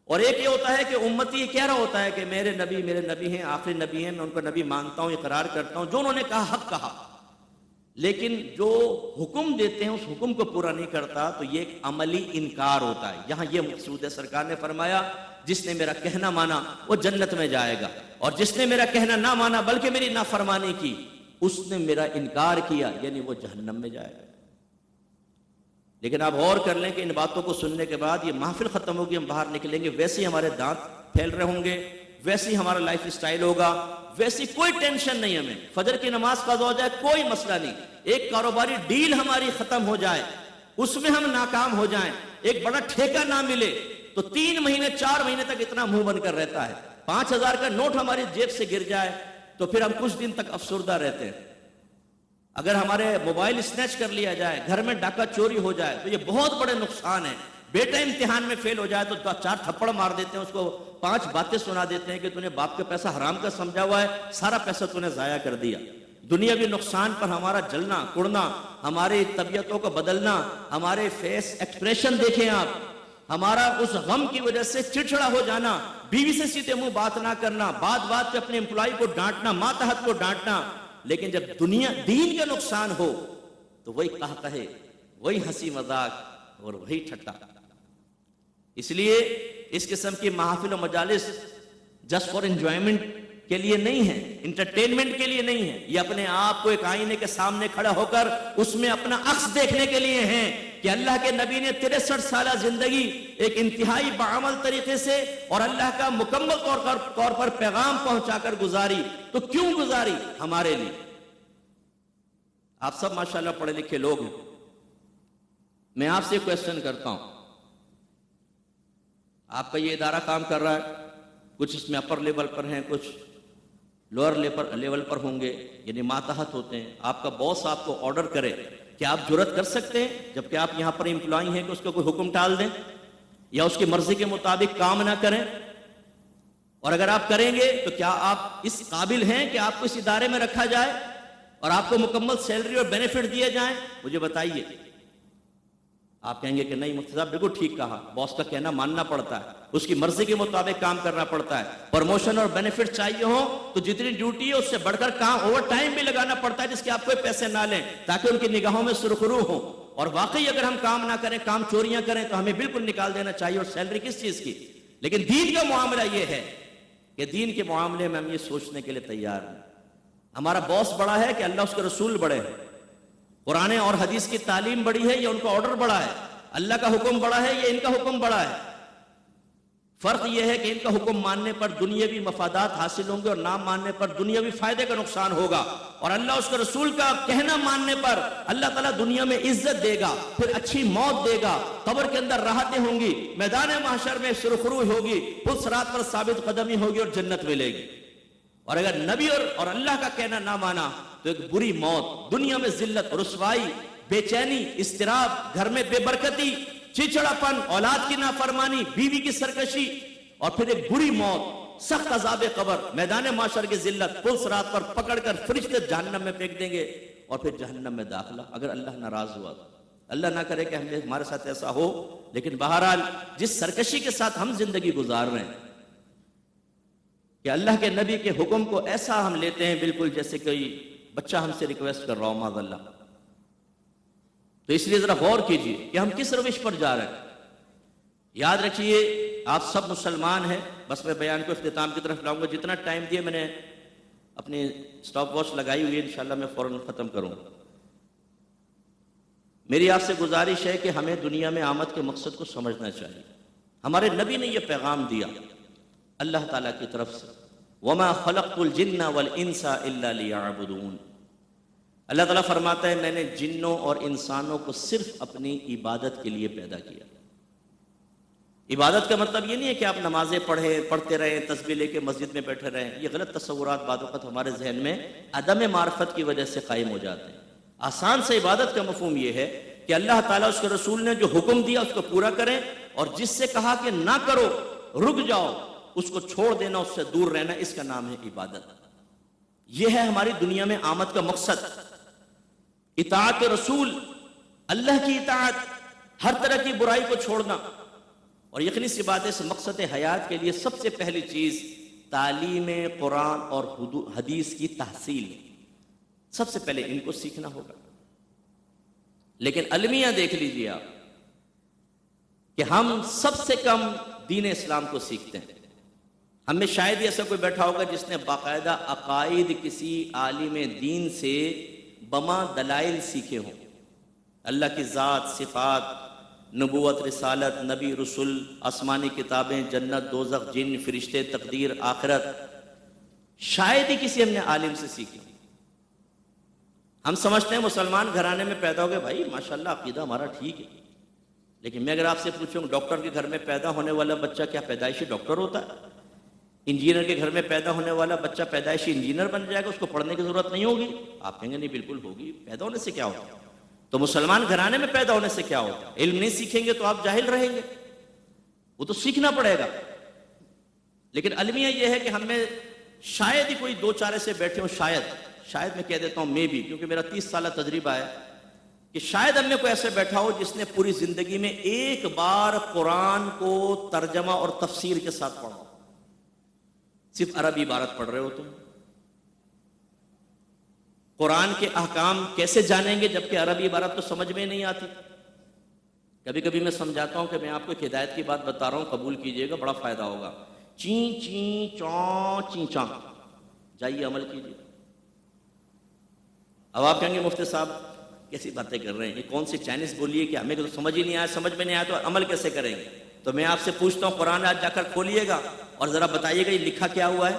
اور ایک یہ ہوتا ہے کہ امتی یہ کہہ رہا ہوتا ہے کہ میرے نبی ہیں، آخری نبی ہیں، میں ان کو نبی مانتا ہوں، اقرار کرتا ہوں، جو انہوں نے کہا حق کہا، لیکن جو حکم دیتے ہیں اس حکم کو پورا نہیں کرتا، تو یہ ایک عملی انکار ہوتا ہے۔ یہاں یہ مقصود ہے، سرکار نے فرمایا جس نے میرا کہنا مانا وہ جنت میں جائے گا، اور جس نے میرا کہنا نہ مانا بلکہ میری نافرمانی کی، اس نے میرا انکار کیا، یعنی وہ جہنم میں جائے گا۔ لیکن آپ غور کر لیں کہ ان باتوں کو سننے کے بعد یہ محفل ختم ہوگی، ہم باہر نکلیں گے، ویسے ہی ہمارے دانت پھیل رہے ہوں گے، ویسے ہی ہمارا لائف اسٹائل ہوگا، ویسی کوئی ٹینشن نہیں، ہمیں فجر کی نماز قضا ہو جائے کوئی مسئلہ نہیں، ایک کاروباری ڈیل ہماری ختم ہو جائے، اس میں ہم ناکام ہو جائیں، ایک بڑا ٹھیکہ نہ ملے تو 3 مہینے 4 مہینے تک اتنا منہ بن کر رہتا ہے، 5000 کا نوٹ ہماری جیب سے گر جائے تو پھر ہم کچھ دن تک افسردہ رہتے ہیں۔ اگر ہمارے موبائل اسنیچ کر لیا جائے، گھر میں ڈاکہ چوری ہو جائے تو یہ بہت بڑے نقصان ہیں۔ بیٹا امتحان میں فیل ہو جائے تو 4 تھپڑ مار دیتے ہیں، اس کو 5 باتیں سنا دیتے ہیں کہ تو نے باپ کا پیسہ حرام کا سمجھا ہوا ہے، سارا پیسہ تو نے ضائع کر دیا۔ دنیاوی نقصان پر ہمارا جلنا کڑنا، ہماری طبیعتوں کو بدلنا، ہمارے فیس ایکسپریشن دیکھیں آپ، ہمارا اس غم کی وجہ سے چڑچڑا ہو جانا، بیوی سے سیدھے منہ بات نہ کرنا، بات بات پہ اپنے امپلائی کو ڈانٹنا، ماتحت کو ڈانٹنا. لیکن جب دنیا دین کا نقصان ہو تو وہی قہقہے، وہی ہنسی مذاق اور وہی ٹھٹا. اس لیے اس قسم کی محافل و مجالس جسٹ فار انجوائمنٹ کے لیے نہیں ہے، انٹرٹینمنٹ کے لیے نہیں ہے. یہ اپنے آپ کو ایک آئینے کے سامنے کھڑا ہو کر اس میں اپنا عکس دیکھنے کے لیے ہیں کہ اللہ کے نبی نے 63 سالہ زندگی ایک انتہائی بعمل طریقے سے اور اللہ کا مکمل طور پر پیغام پہنچا کر گزاری. تو کیوں گزاری؟ ہمارے لیے. آپ سب ماشاءاللہ پڑھے لکھے لوگ ہیں. میں آپ سے کویسچن کرتا ہوں، آپ کا یہ ادارہ کام کر رہا ہے، کچھ اس میں اپر لیول پر ہیں، کچھ لوئر لیول پر ہوں گے، یعنی ماتحت ہوتے ہیں. آپ کا باس آپ کو آرڈر کرے کہ آپ جرأت کر سکتے ہیں جبکہ آپ یہاں پر امپلائی ہیں کہ اس کو کوئی حکم ٹال دیں یا اس کی مرضی کے مطابق کام نہ کریں؟ اور اگر آپ کریں گے تو کیا آپ اس قابل ہیں کہ آپ کو اس ادارے میں رکھا جائے اور آپ کو مکمل سیلری اور بینیفٹ دیے جائیں؟ مجھے بتائیے. آپ کہیں گے کہ نہیں مفتی صاحب بالکل ٹھیک کہا، باس کا کہنا ماننا پڑتا ہے، اس کی مرضی کے مطابق کام کرنا پڑتا ہے. پروموشن اور بینیفٹ چاہیے ہو تو جتنی ڈیوٹی ہے اس سے بڑھ کر کام اوور ٹائم بھی لگانا پڑتا ہے جس کے آپ کوئی پیسے نہ لیں تاکہ ان کی نگاہوں میں سرخرو ہوں. اور واقعی اگر ہم کام نہ کریں، کام چوریاں کریں تو ہمیں بالکل نکال دینا چاہیے. اور سیلری کس چیز کی؟ لیکن دین کا معاملہ یہ ہے کہ دین کے معاملے میں ہم یہ سوچنے کے لیے تیار ہیں ہمارا باس بڑا ہے کہ اللہ اس کے رسول بڑے ہیں، قرآن اور حدیث کی تعلیم بڑی ہے یا ان کا آرڈر بڑا ہے، اللہ کا حکم بڑا ہے یا ان کا حکم بڑا ہے. فرق یہ ہے کہ ان کا حکم ماننے پر دنیاوی مفادات حاصل ہوں گے اور نہ ماننے پر دنیاوی فائدے کا نقصان ہوگا. اور اللہ اس کے رسول کا کہنا ماننے پر اللہ تعالیٰ دنیا میں عزت دے گا، پھر اچھی موت دے گا، قبر کے اندر راحتیں ہوں گی، میدان محشر میں سرخرو ہوگی، پل صراط پر ثابت قدمی ہوگی اور جنت ملے گی. اور اگر نبی اور اللہ کا کہنا نہ مانا تو ایک بری موت، دنیا میں ذلت، رسوائی، بے چینی، اضطراب، گھر میں بے برکتی، چڑچڑاپن، اولاد کی نافرمانی، بیوی کی سرکشی، اور پھر ایک بری موت، سخت عذاب قبر، میدان معاشر کی ذلت، پل صراط پر پکڑ کر فرشتے جہنم میں پھینک دیں گے اور پھر جہنم میں داخلہ اگر اللہ ناراض ہوا. اللہ نہ کرے کہ ہمارے ساتھ ایسا ہو. لیکن بہرحال جس سرکشی کے ساتھ ہم زندگی گزار رہے ہیں کہ اللہ کے نبی کے حکم کو ایسا ہم لیتے ہیں بالکل جیسے کوئی بچہ ہم سے ریکویسٹ کر رہا ہو معاذ اللہ. تو اس لیے ذرا غور کیجئے کہ ہم کس روش پر جا رہے ہیں. یاد رکھیے آپ سب مسلمان ہیں. بس میں بیان کو اختتام کی طرف لاؤں گا. جتنا ٹائم دیا میں نے اپنی سٹاپ واچ لگائی ہوئی ہے، انشاءاللہ میں فوراً ختم کروں گا. میری آپ سے گزارش ہے کہ ہمیں دنیا میں آمد کے مقصد کو سمجھنا چاہیے. ہمارے نبی نے یہ پیغام دیا اللہ تعالیٰ کی طرف سے، وَمَا خَلَقْتُ الْجِنَّ وَالْإِنسَ إِلَّا لِيَعْبُدُونَ. اللہ تعالیٰ فرماتا ہے میں نے جنوں اور انسانوں کو صرف اپنی عبادت کے لیے پیدا کیا. عبادت کا مطلب یہ نہیں ہے کہ آپ نمازیں پڑھتے رہیں، تسبیح لے کے مسجد میں بیٹھے رہیں. یہ غلط تصورات بعض وقت ہمارے ذہن میں عدم معرفت کی وجہ سے قائم ہو جاتے ہیں. آسان سے عبادت کا مفہوم یہ ہے کہ اللہ تعالیٰ اس کے رسول نے جو حکم دیا اس کو پورا کریں، اور جس سے کہا کہ نہ کرو، رک جاؤ، اس کو چھوڑ دینا، اس سے دور رہنا، اس کا نام ہے عبادت. یہ ہے ہماری دنیا میں آمد کا مقصد. اطاعت رسول، اللہ کی اطاعت، ہر طرح کی برائی کو چھوڑنا. اور یقینی سی بات ہے اس مقصد حیات کے لیے سب سے پہلی چیز تعلیم قرآن اور حدیث کی تحصیل. سب سے پہلے ان کو سیکھنا ہوگا. لیکن المیہ دیکھ لیجیے آپ کہ ہم سب سے کم دین اسلام کو سیکھتے ہیں. ہم میں شاید ہی ایسا کوئی بیٹھا ہوگا جس نے باقاعدہ عقائد کسی عالم دین سے بما دلائل سیکھے ہوں. اللہ کی ذات، صفات، نبوت، رسالت، نبی، رسول، آسمانی کتابیں، جنت، دوزخ، جن، فرشتے، تقدیر، آخرت، شاید ہی کسی ہم نے عالم سے سیکھے. ہم سمجھتے ہیں مسلمان گھرانے میں پیدا ہو گئے، بھائی ماشاءاللہ عقیدہ ہمارا ٹھیک ہے. لیکن میں اگر آپ سے پوچھوں ڈاکٹر کے گھر میں پیدا ہونے والا بچہ کیا پیدائشی ڈاکٹر ہوتا ہے؟ انجینئر کے گھر میں پیدا ہونے والا بچہ پیدائشی انجینئر بن جائے گا، اس کو پڑھنے کی ضرورت نہیں ہوگی؟ آپ کہیں گے نہیں بالکل ہوگی. پیدا ہونے سے کیا ہوتا ہے؟ تو مسلمان گھرانے میں پیدا ہونے سے کیا ہوتا ہے؟ علم نہیں سیکھیں گے تو آپ جاہل رہیں گے. وہ تو سیکھنا پڑے گا. لیکن المیہ یہ ہے کہ ہم میں شاید ہی کوئی دو چارے سے بیٹھے ہوں، شاید میں کہہ دیتا ہوں میں بھی، کیونکہ میرا 30 سالہ تجربہ ہے کہ شاید ہم میں کوئی ایسے بیٹھا ہو جس نے پوری زندگی میں ایک بار قرآن کو ترجمہ اور تفسیر کے ساتھ پڑھا ہو. صرف عربی عبارت پڑھ رہے ہو تم. قرآن کے احکام کیسے جانیں گے جبکہ عربی عبارت تو سمجھ میں نہیں آتی. کبھی کبھی میں سمجھاتا ہوں کہ میں آپ کو ایک ہدایت کی بات بتا رہا ہوں، قبول کیجئے گا، بڑا فائدہ ہوگا. چین چین چون چین چاں، جائیے عمل کیجئے. اب آپ کہیں گے مفتی صاحب کیسی باتیں کر رہے ہیں، یہ کون سی چائنیز بولی ہے کہ ہمیں تو سمجھ ہی نہیں آیا، سمجھ میں نہیں آیا تو عمل کیسے کریں گے؟ تو میں آپ سے پوچھتا ہوں قرآن آج جا کر کھولیے گا اور ذرا بتائیے گا یہ لکھا کیا ہوا ہے.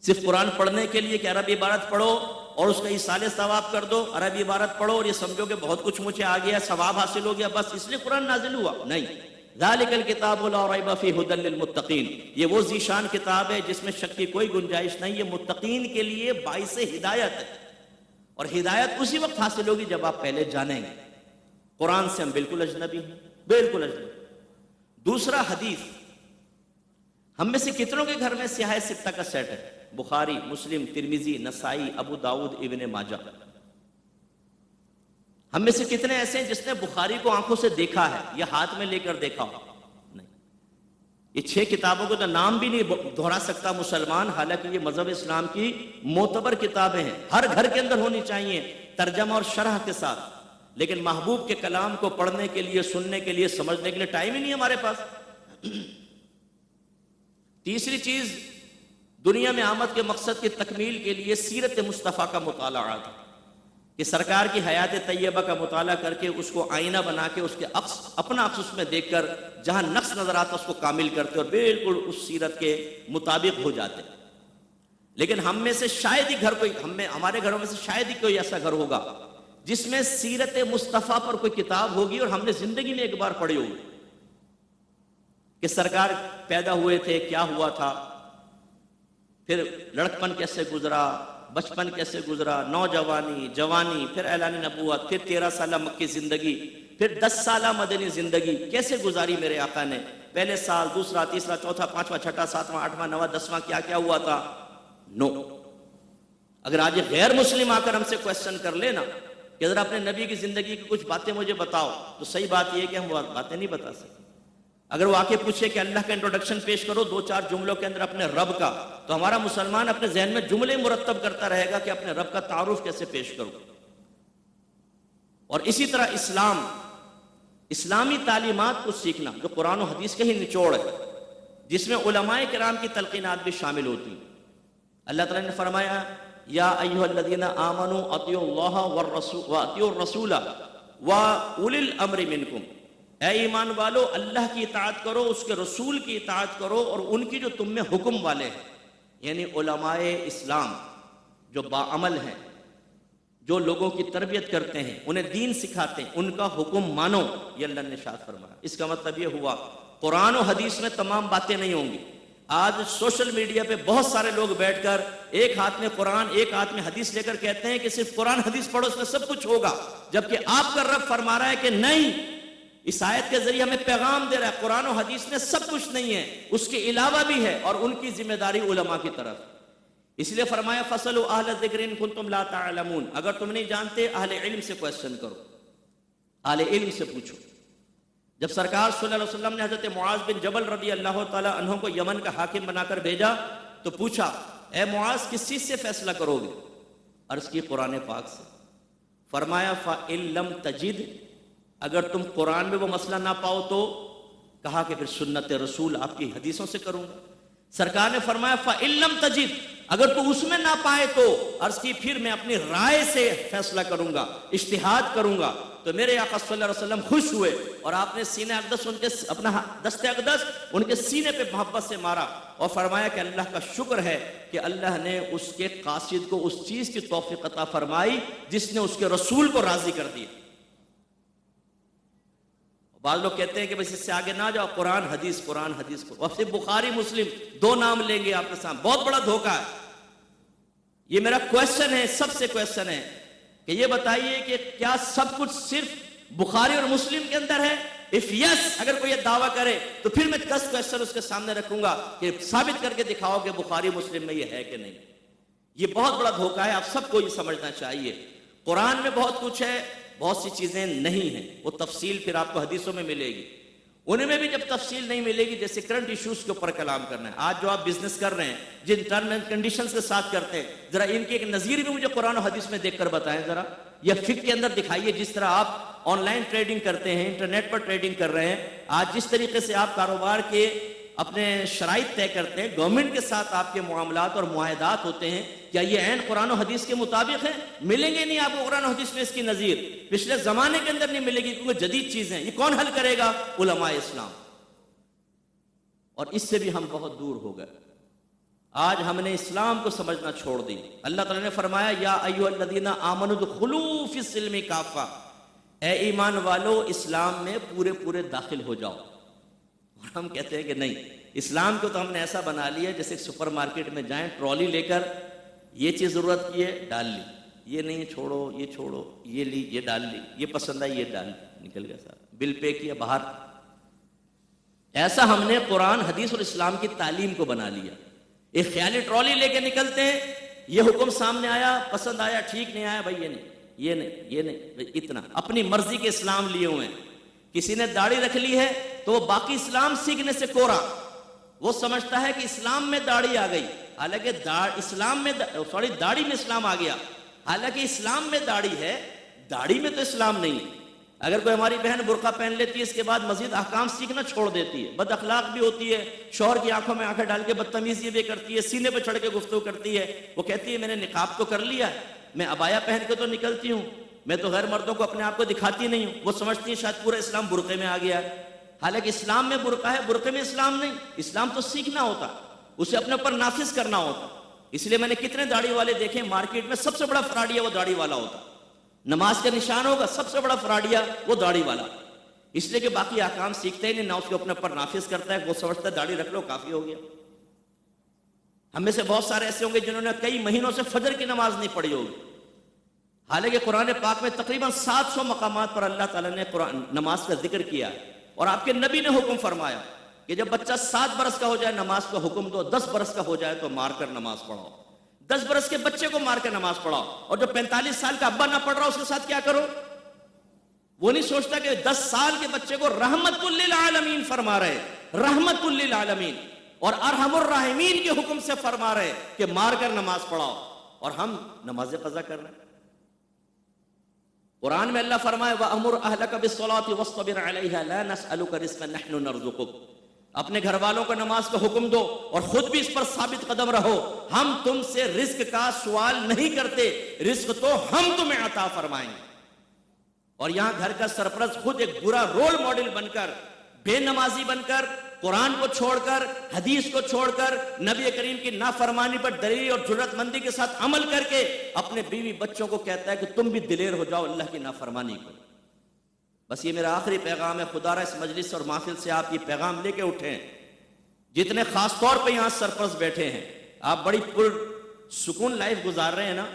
صرف قرآن پڑھنے کے لیے کہ عربی عبارت پڑھو اور اس کا ایصال ثواب کر دو، عربی عبارت پڑھو اور یہ سمجھو کہ بہت کچھ مجھے آ گیا، ثواب حاصل ہو گیا، بس اس لیے قرآن نازل ہوا؟ نہیں. ذالک الکتاب لا ریب فیہ ھدی للمتقین، یہ وہ ذیشان کتاب ہے جس میں شک کی کوئی گنجائش نہیں، یہ متقین کے لیے باعث ہدایت ہے. اور ہدایت اسی وقت حاصل ہوگی جب آپ پہلے جانیں گے. قرآن سے ہم بالکل اجنبی ہیں، بالکل اجنبی. دوسرا حدیث، ہم میں سے کتنوں کے گھر میں سیاہ ستہ کا سیٹ ہے؟ بخاری، مسلم، ترمذی، نسائی، ابو داؤد، ابن ماجہ. ہم میں سے کتنے ایسے ہیں جس نے بخاری کو آنکھوں سے دیکھا ہے یا ہاتھ میں لے کر دیکھا ہو؟ نہیں. یہ 6 کتابوں کو تو نام بھی نہیں دہرا سکتا مسلمان، حالانکہ یہ مذہب اسلام کی معتبر کتابیں ہیں، ہر گھر کے اندر ہونی چاہیے ترجمہ اور شرح کے ساتھ. لیکن محبوب کے کلام کو پڑھنے کے لیے، سننے کے لیے، سمجھنے کے لیے ٹائم ہی نہیں ہمارے پاس. تیسری چیز، دنیا میں آمد کے مقصد کی تکمیل کے لیے سیرت مصطفیٰ کا مطالعہ تھا کہ سرکار کی حیات طیبہ کا مطالعہ کر کے اس کو آئینہ بنا کے اس کے عکس، اپنا عکس اس میں دیکھ کر جہاں نقص نظر آتا اس کو کامل کرتے اور بالکل اس سیرت کے مطابق ہو جاتے. لیکن ہم میں سے شاید ہی ہمارے گھروں میں سے شاید ہی کوئی ایسا گھر ہوگا جس میں سیرت مصطفیٰ پر کوئی کتاب ہوگی اور ہم نے زندگی میں ایک بار پڑھی ہوگی کہ سرکار پیدا ہوئے تھے، کیا ہوا تھا، پھر لڑکپن کیسے گزرا، بچپن کیسے گزرا، نوجوانی، جوانی، پھر اعلان نبوت، پھر 13 سالہ مکی زندگی، پھر 10 سالہ مدنی زندگی کیسے گزاری میرے آقا نے. پہلے سال، دوسرا، تیسرا، چوتھا، پانچواں، چھٹا، ساتواں، آٹھواں، نواں، 10واں کیا کیا ہوا تھا؟ نو. اگر آج غیر مسلم آ کر ہم سے کوشچن کر لے نا کہ ذرا اپنے نبی کی زندگی کی کچھ باتیں مجھے بتاؤ، تو صحیح بات یہ ہے کہ ہم وہ باتیں نہیں بتا سکتے. اگر وہ آ کے پوچھے کہ اللہ کا انٹروڈکشن پیش کرو 2-4 جملوں کے اندر اپنے رب کا، تو ہمارا مسلمان اپنے ذہن میں جملے مرتب کرتا رہے گا کہ اپنے رب کا تعارف کیسے پیش کروں. اور اسی طرح اسلامی تعلیمات کو سیکھنا جو قرآن و حدیث کے ہی نچوڑ ہے، جس میں علماء کرام کی تلقینات بھی شامل ہوتی ہیں. اللہ تعالیٰ نے فرمایا یا ایھا الذین آمنوا اطیعوا اللہ واطیعوا الرسول واولی الامر منکم، اے ایمان والو اللہ کی اطاعت کرو، اس کے رسول کی اطاعت کرو اور ان کی جو تم میں حکم والے ہیں، یعنی علماء اسلام جو باعمل ہیں، جو لوگوں کی تربیت کرتے ہیں، انہیں دین سکھاتے ہیں، ان کا حکم مانو. یہ اللہ نے ارشاد فرمایا. اس کا مطلب یہ ہوا قرآن و حدیث میں تمام باتیں نہیں ہوں گی. آج سوشل میڈیا پہ بہت سارے لوگ بیٹھ کر ایک ہاتھ میں قرآن ایک ہاتھ میں حدیث لے کر کہتے ہیں کہ صرف قرآن حدیث پڑھو اس میں سب کچھ ہوگا، جبکہ آپ کا رب فرما رہا ہے کہ نہیں. اس آیت کے ذریعے ہمیں پیغام دے رہا ہے قرآن و حدیث میں سب کچھ نہیں ہے، اس کے علاوہ بھی ہے، اور ان کی ذمہ داری علماء کی طرف. اس لیے فرمایا فَاسْأَلُوا أَهْلَ الذِّكْرِ إِن كُنتُمْ لَا تَعْلَمُونَ، اگر تم نہیں جانتے اہل علم سے کوشچن کرو، اہل علم سے پوچھو. جب سرکار صلی اللہ علیہ وسلم نے حضرت معاذ بن جبل رضی اللہ تعالی عنہ کو یمن کا حاکم بنا کر بھیجا تو پوچھا اے معاذ کس چیز سے فیصلہ کرو گے؟ عرض کی قرآن پاک سے. فرمایا فَإِن لَمْ تَجِدْ، اگر تم قرآن میں وہ مسئلہ نہ پاؤ تو کہا کہ پھر سنت رسول آپ کی حدیثوں سے کروں گا. سرکار نے فرمایا فَإِن لَمْ تَجِدْ، اگر تو اس میں نہ پائے تو عرض کی پھر میں اپنی رائے سے فیصلہ کروں گا، اجتہاد کروں گا. تو میرے آقا صلی اللہ علیہ وسلم خوش ہوئے اور آپ نے سینہ اقدس ان کے اپنا دست اقدس ان کے سینے پہ محبت سے مارا اور فرمایا کہ اللہ کا شکر ہے کہ اللہ نے اس کے قاصد کو اس چیز کی توفیق عطا فرمائی جس نے اس کے رسول کو راضی کر دیا. بعض لوگ کہتے ہیں کہ بس اس سے آگے نہ جاؤ، قرآن حدیث قرآن حدیث کو، اور صرف بخاری مسلم 2 نام لیں گے آپ کے سامنے. بہت بڑا دھوکہ ہے. یہ میرا کویسچن ہے، سب سے کویسچن ہے کہ یہ بتائیے کہ کیا سب کچھ صرف بخاری اور مسلم کے اندر ہے؟ اف یس، اگر کوئی یہ دعویٰ کرے تو پھر میں 10 کویسچن اس کے سامنے رکھوں گا کہ ثابت کر کے دکھاؤ کہ بخاری مسلم میں یہ ہے کہ نہیں. یہ بہت بڑا دھوکہ ہے، آپ سب کو یہ سمجھنا چاہیے۔ قرآن میں بہت کچھ ہے، بہت سی چیزیں نہیں ہیں، وہ تفصیل پھر آپ کو حدیثوں میں ملے گی۔ ان میں بھی جب تفصیل نہیں ملے گی، جیسے کرنٹ ایشوز کے اوپر کلام کرنا ہے، آج جو آپ بزنس کر رہے ہیں، جن ٹرم اینڈ کنڈیشنز کے ساتھ کرتے ہیں، ذرا ان کی ایک نظیر بھی مجھے قرآن و حدیث میں دیکھ کر بتائیں ذرا، یا فقہ کے اندر دکھائیے۔ جس طرح آپ آن لائن ٹریڈنگ کرتے ہیں، انٹرنیٹ پر ٹریڈنگ کر رہے ہیں، آج جس طریقے سے آپ کاروبار کے اپنے شرائط طے کرتے ہیں، گورنمنٹ کے ساتھ آپ کے معاملات اور معاہدات ہوتے ہیں، کیا یہ عین قرآن و حدیث کے مطابق ہیں؟ ملیں گے نہیں آپ کو قرآن و حدیث میں اس کی نظیر، پچھلے زمانے کے اندر نہیں ملے گی، کیونکہ جدید چیزیں ہیں۔ یہ کون حل کرے گا؟ علماء اسلام۔ اور اس سے بھی ہم بہت دور ہو گئے۔ آج ہم نے اسلام کو سمجھنا چھوڑ دی۔ اللہ تعالیٰ نے فرمایا یا ایھا الذین آمنوا ادخلوا فی السلم کافہ، اے ایمان والو اسلام میں پورے پورے داخل ہو جاؤ۔ اور ہم کہتے ہیں کہ نہیں، اسلام کو تو ہم نے ایسا بنا لیا جیسے سپر مارکیٹ میں جائیں، ٹرالی لے کر یہ چیز ضرورت کی ہے ڈال لی، یہ نہیں چھوڑو، یہ چھوڑو، یہ لی، یہ ڈال لی، یہ پسند آئی، یہ ڈال لی، نکل گیا صاحب، بل پے کیا، باہر۔ ایسا ہم نے قرآن حدیث اور اسلام کی تعلیم کو بنا لیا۔ ایک خیالی ٹرالی لے کے نکلتے ہیں، یہ حکم سامنے آیا، پسند آیا، ٹھیک نہیں آیا، بھائی یہ نہیں، یہ نہیں، یہ نہیں، اتنا اپنی مرضی کے اسلام لیے ہوئے ہیں۔ کسی نے داڑھی رکھ لی ہے تو وہ باقی اسلام سیکھنے سے کورا، وہ سمجھتا ہے کہ اسلام میں داڑھی آ گئی، حالانکہ اسلام میں داڑھی میں اسلام آ گیا، حالانکہ اسلام میں داڑھی ہے، داڑھی میں تو اسلام نہیں ہے۔ اگر کوئی ہماری بہن برقع پہن لیتی ہے، اس کے بعد مزید احکام سیکھنا چھوڑ دیتی ہے، بد اخلاق بھی ہوتی ہے، شوہر کی آنکھوں میں آنکھیں ڈال کے بدتمیزی بھی کرتی ہے، سینے پہ چڑھ کے گفتگو کرتی ہے، وہ کہتی ہے میں نے نقاب تو کر لیا، میں عبایا پہن کے تو نکلتی ہوں، میں تو غیر مردوں کو اپنے آپ کو دکھاتی نہیں ہوں۔ وہ سمجھتی ہیں شاید پورا اسلام برقعے میں آ گیا ہے، حالانکہ اسلام میں برقع ہے، برقعے میں اسلام نہیں۔ اسلام تو سیکھنا ہوتا، اسے اپنے اوپر نافذ کرنا ہوتا۔ اس لیے میں نے کتنے داڑھی والے دیکھے مارکیٹ میں، سب سے بڑا فراڈیا وہ داڑھی والا ہوتا۔ نماز کا نشان ہوگا، سب سے بڑا فراڈیا وہ داڑھی والا، اس لیے کہ باقی احکام سیکھتے ہی نہیں، نہ اس کو اپنے اوپر نافذ کرتا ہے، وہ سمجھتا ہے داڑھی رکھ لو کافی ہو گیا۔ ہم میں سے بہت سارے ایسے ہوں گے جنہوں نے کئی مہینوں سے فجر کی نماز نہیں پڑھی ہوگی، حالانکہ قرآن پاک میں تقریباً 700 مقامات پر اللہ تعالیٰ نے نماز کا ذکر کیا، اور آپ کے نبی نے حکم فرمایا کہ جب بچہ 7 برس کا ہو جائے نماز کا حکم دو، 10 برس کا ہو جائے تو مار کر نماز پڑھاؤ، 10 برس کے بچے کو مار کے نماز پڑھاؤ، اور جو 45 سال کا ابا نہ پڑھ رہا اس کے ساتھ کیا کرو؟ وہ نہیں سوچتا کہ 10 سال کے بچے کو رحمت للعالمین فرما رہے، رحمت للعالمین، اور ارحم الراحمین کے حکم سے فرما رہے کہ مار کر نماز پڑھاؤ، اور ہم نماز قضا کر رہے ہیں۔ قرآن میں اللہ فرمائے وَأَمُرْ أَهْلَكَ بِالصَّلَاةِ وَاصْطَبِرْ عَلَيْهَا لَا نَسْأَلُكَ رِزْقًا نَحْنُ نَرْزُقُكَ، اپنے گھر والوں کو نماز کا حکم دو اور خود بھی اس پر ثابت قدم رہو، ہم تم سے رزق کا سوال نہیں کرتے، رزق تو ہم تمہیں عطا فرمائیں گے۔ اور یہاں گھر کا سرپرست خود ایک برا رول ماڈل بن کر، بے نمازی بن کر، قرآن کو چھوڑ کر، حدیث کو چھوڑ کر، نبی کریم کی نافرمانی پر دلیل اور جرأت مندی کے ساتھ عمل کر کے اپنے بیوی بچوں کو کہتا ہے کہ تم بھی دلیر ہو جاؤ اللہ کی نافرمانی کو۔ بس یہ میرا آخری پیغام ہے، خدا را اس مجلس اور محفل سے آپ یہ پیغام لے کے اٹھیں، جتنے خاص طور پہ یہاں سرپرست بیٹھے ہیں، آپ بڑی پر سکون لائف گزار رہے ہیں نا،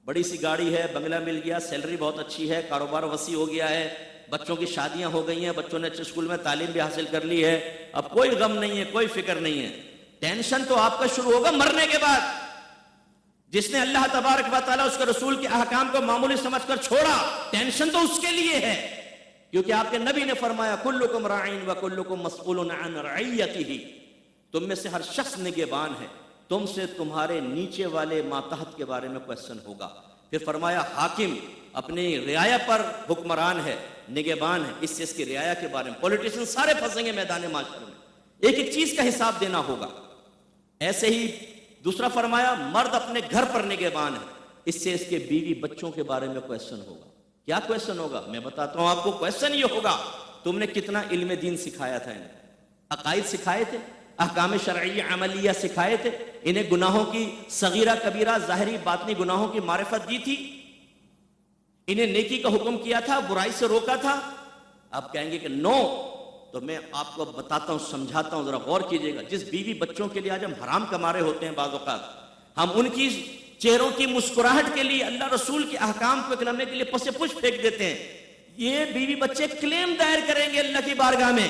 بڑی سی گاڑی ہے، بنگلہ مل گیا، سیلری بہت اچھی ہے، کاروبار وسیع ہو گیا ہے، بچوں کی شادیاں ہو گئی ہیں، بچوں نے اچھے اسکول میں تعلیم بھی حاصل کر لی ہے، اب کوئی غم نہیں ہے، کوئی فکر نہیں ہے۔ ٹینشن تو آپ کا شروع ہوگا مرنے کے بعد۔ جس نے اللہ تبارک و تعالیٰ اس کے رسول کے احکام کو معمولی سمجھ کر چھوڑا، ٹینشن تو اس کے لیے ہے، کیونکہ آپ کے نبی نے فرمایا کلکم راعین وکلکم مسئول عن رعیتہ، تم میں سے ہر شخص نگہبان ہے، تم سے تمہارے نیچے والے ماتحت کے بارے میں کوشچن ہوگا۔ پھر فرمایا حاکم اپنی رعایا پر حکمران ہے، نگہبان ہے، اس سے اس کی رعایا کے بارے میں، پولیٹیشن سارے پھنسیں گے میدان معاشر میں، ایک ایک چیز کا حساب دینا ہوگا۔ ایسے ہی دوسرا فرمایا مرد اپنے گھر پر نگہبان ہے، اس سے اس کے بیوی بچوں کے بارے میں کوشچن ہوگا۔ کیا کوشچن ہوگا؟ میں بتاتا ہوں آپ کو، کوشچن یہ ہوگا تم نے کتنا علم دین سکھایا تھا انہیں، عقائد سکھائے تھے، احکام شرعی عملیہ سکھائے تھے، انہیں گناہوں کی صغیرہ کبیرہ ظاہری باطنی گناہوں کی معرفت دی تھی، انہیں نیکی کا حکم کیا تھا، برائی سے روکا تھا؟ آپ کہیں گے کہ نو، تو میں آپ کو بتاتا ہوں، سمجھاتا ہوں، ذرا غور کیجئے گا۔ جس بیوی بچوں کے لیے آج ہم حرام کما رہے ہوتے ہیں، بعض اوقات ہم ان کی چہروں کی مسکراہٹ کے لیے اللہ رسول کے احکام کو اکلمنے کے لیے پس پش پھینک دیتے ہیں، یہ بیوی بچے کلیم دائر کریں گے اللہ کی بارگاہ میں،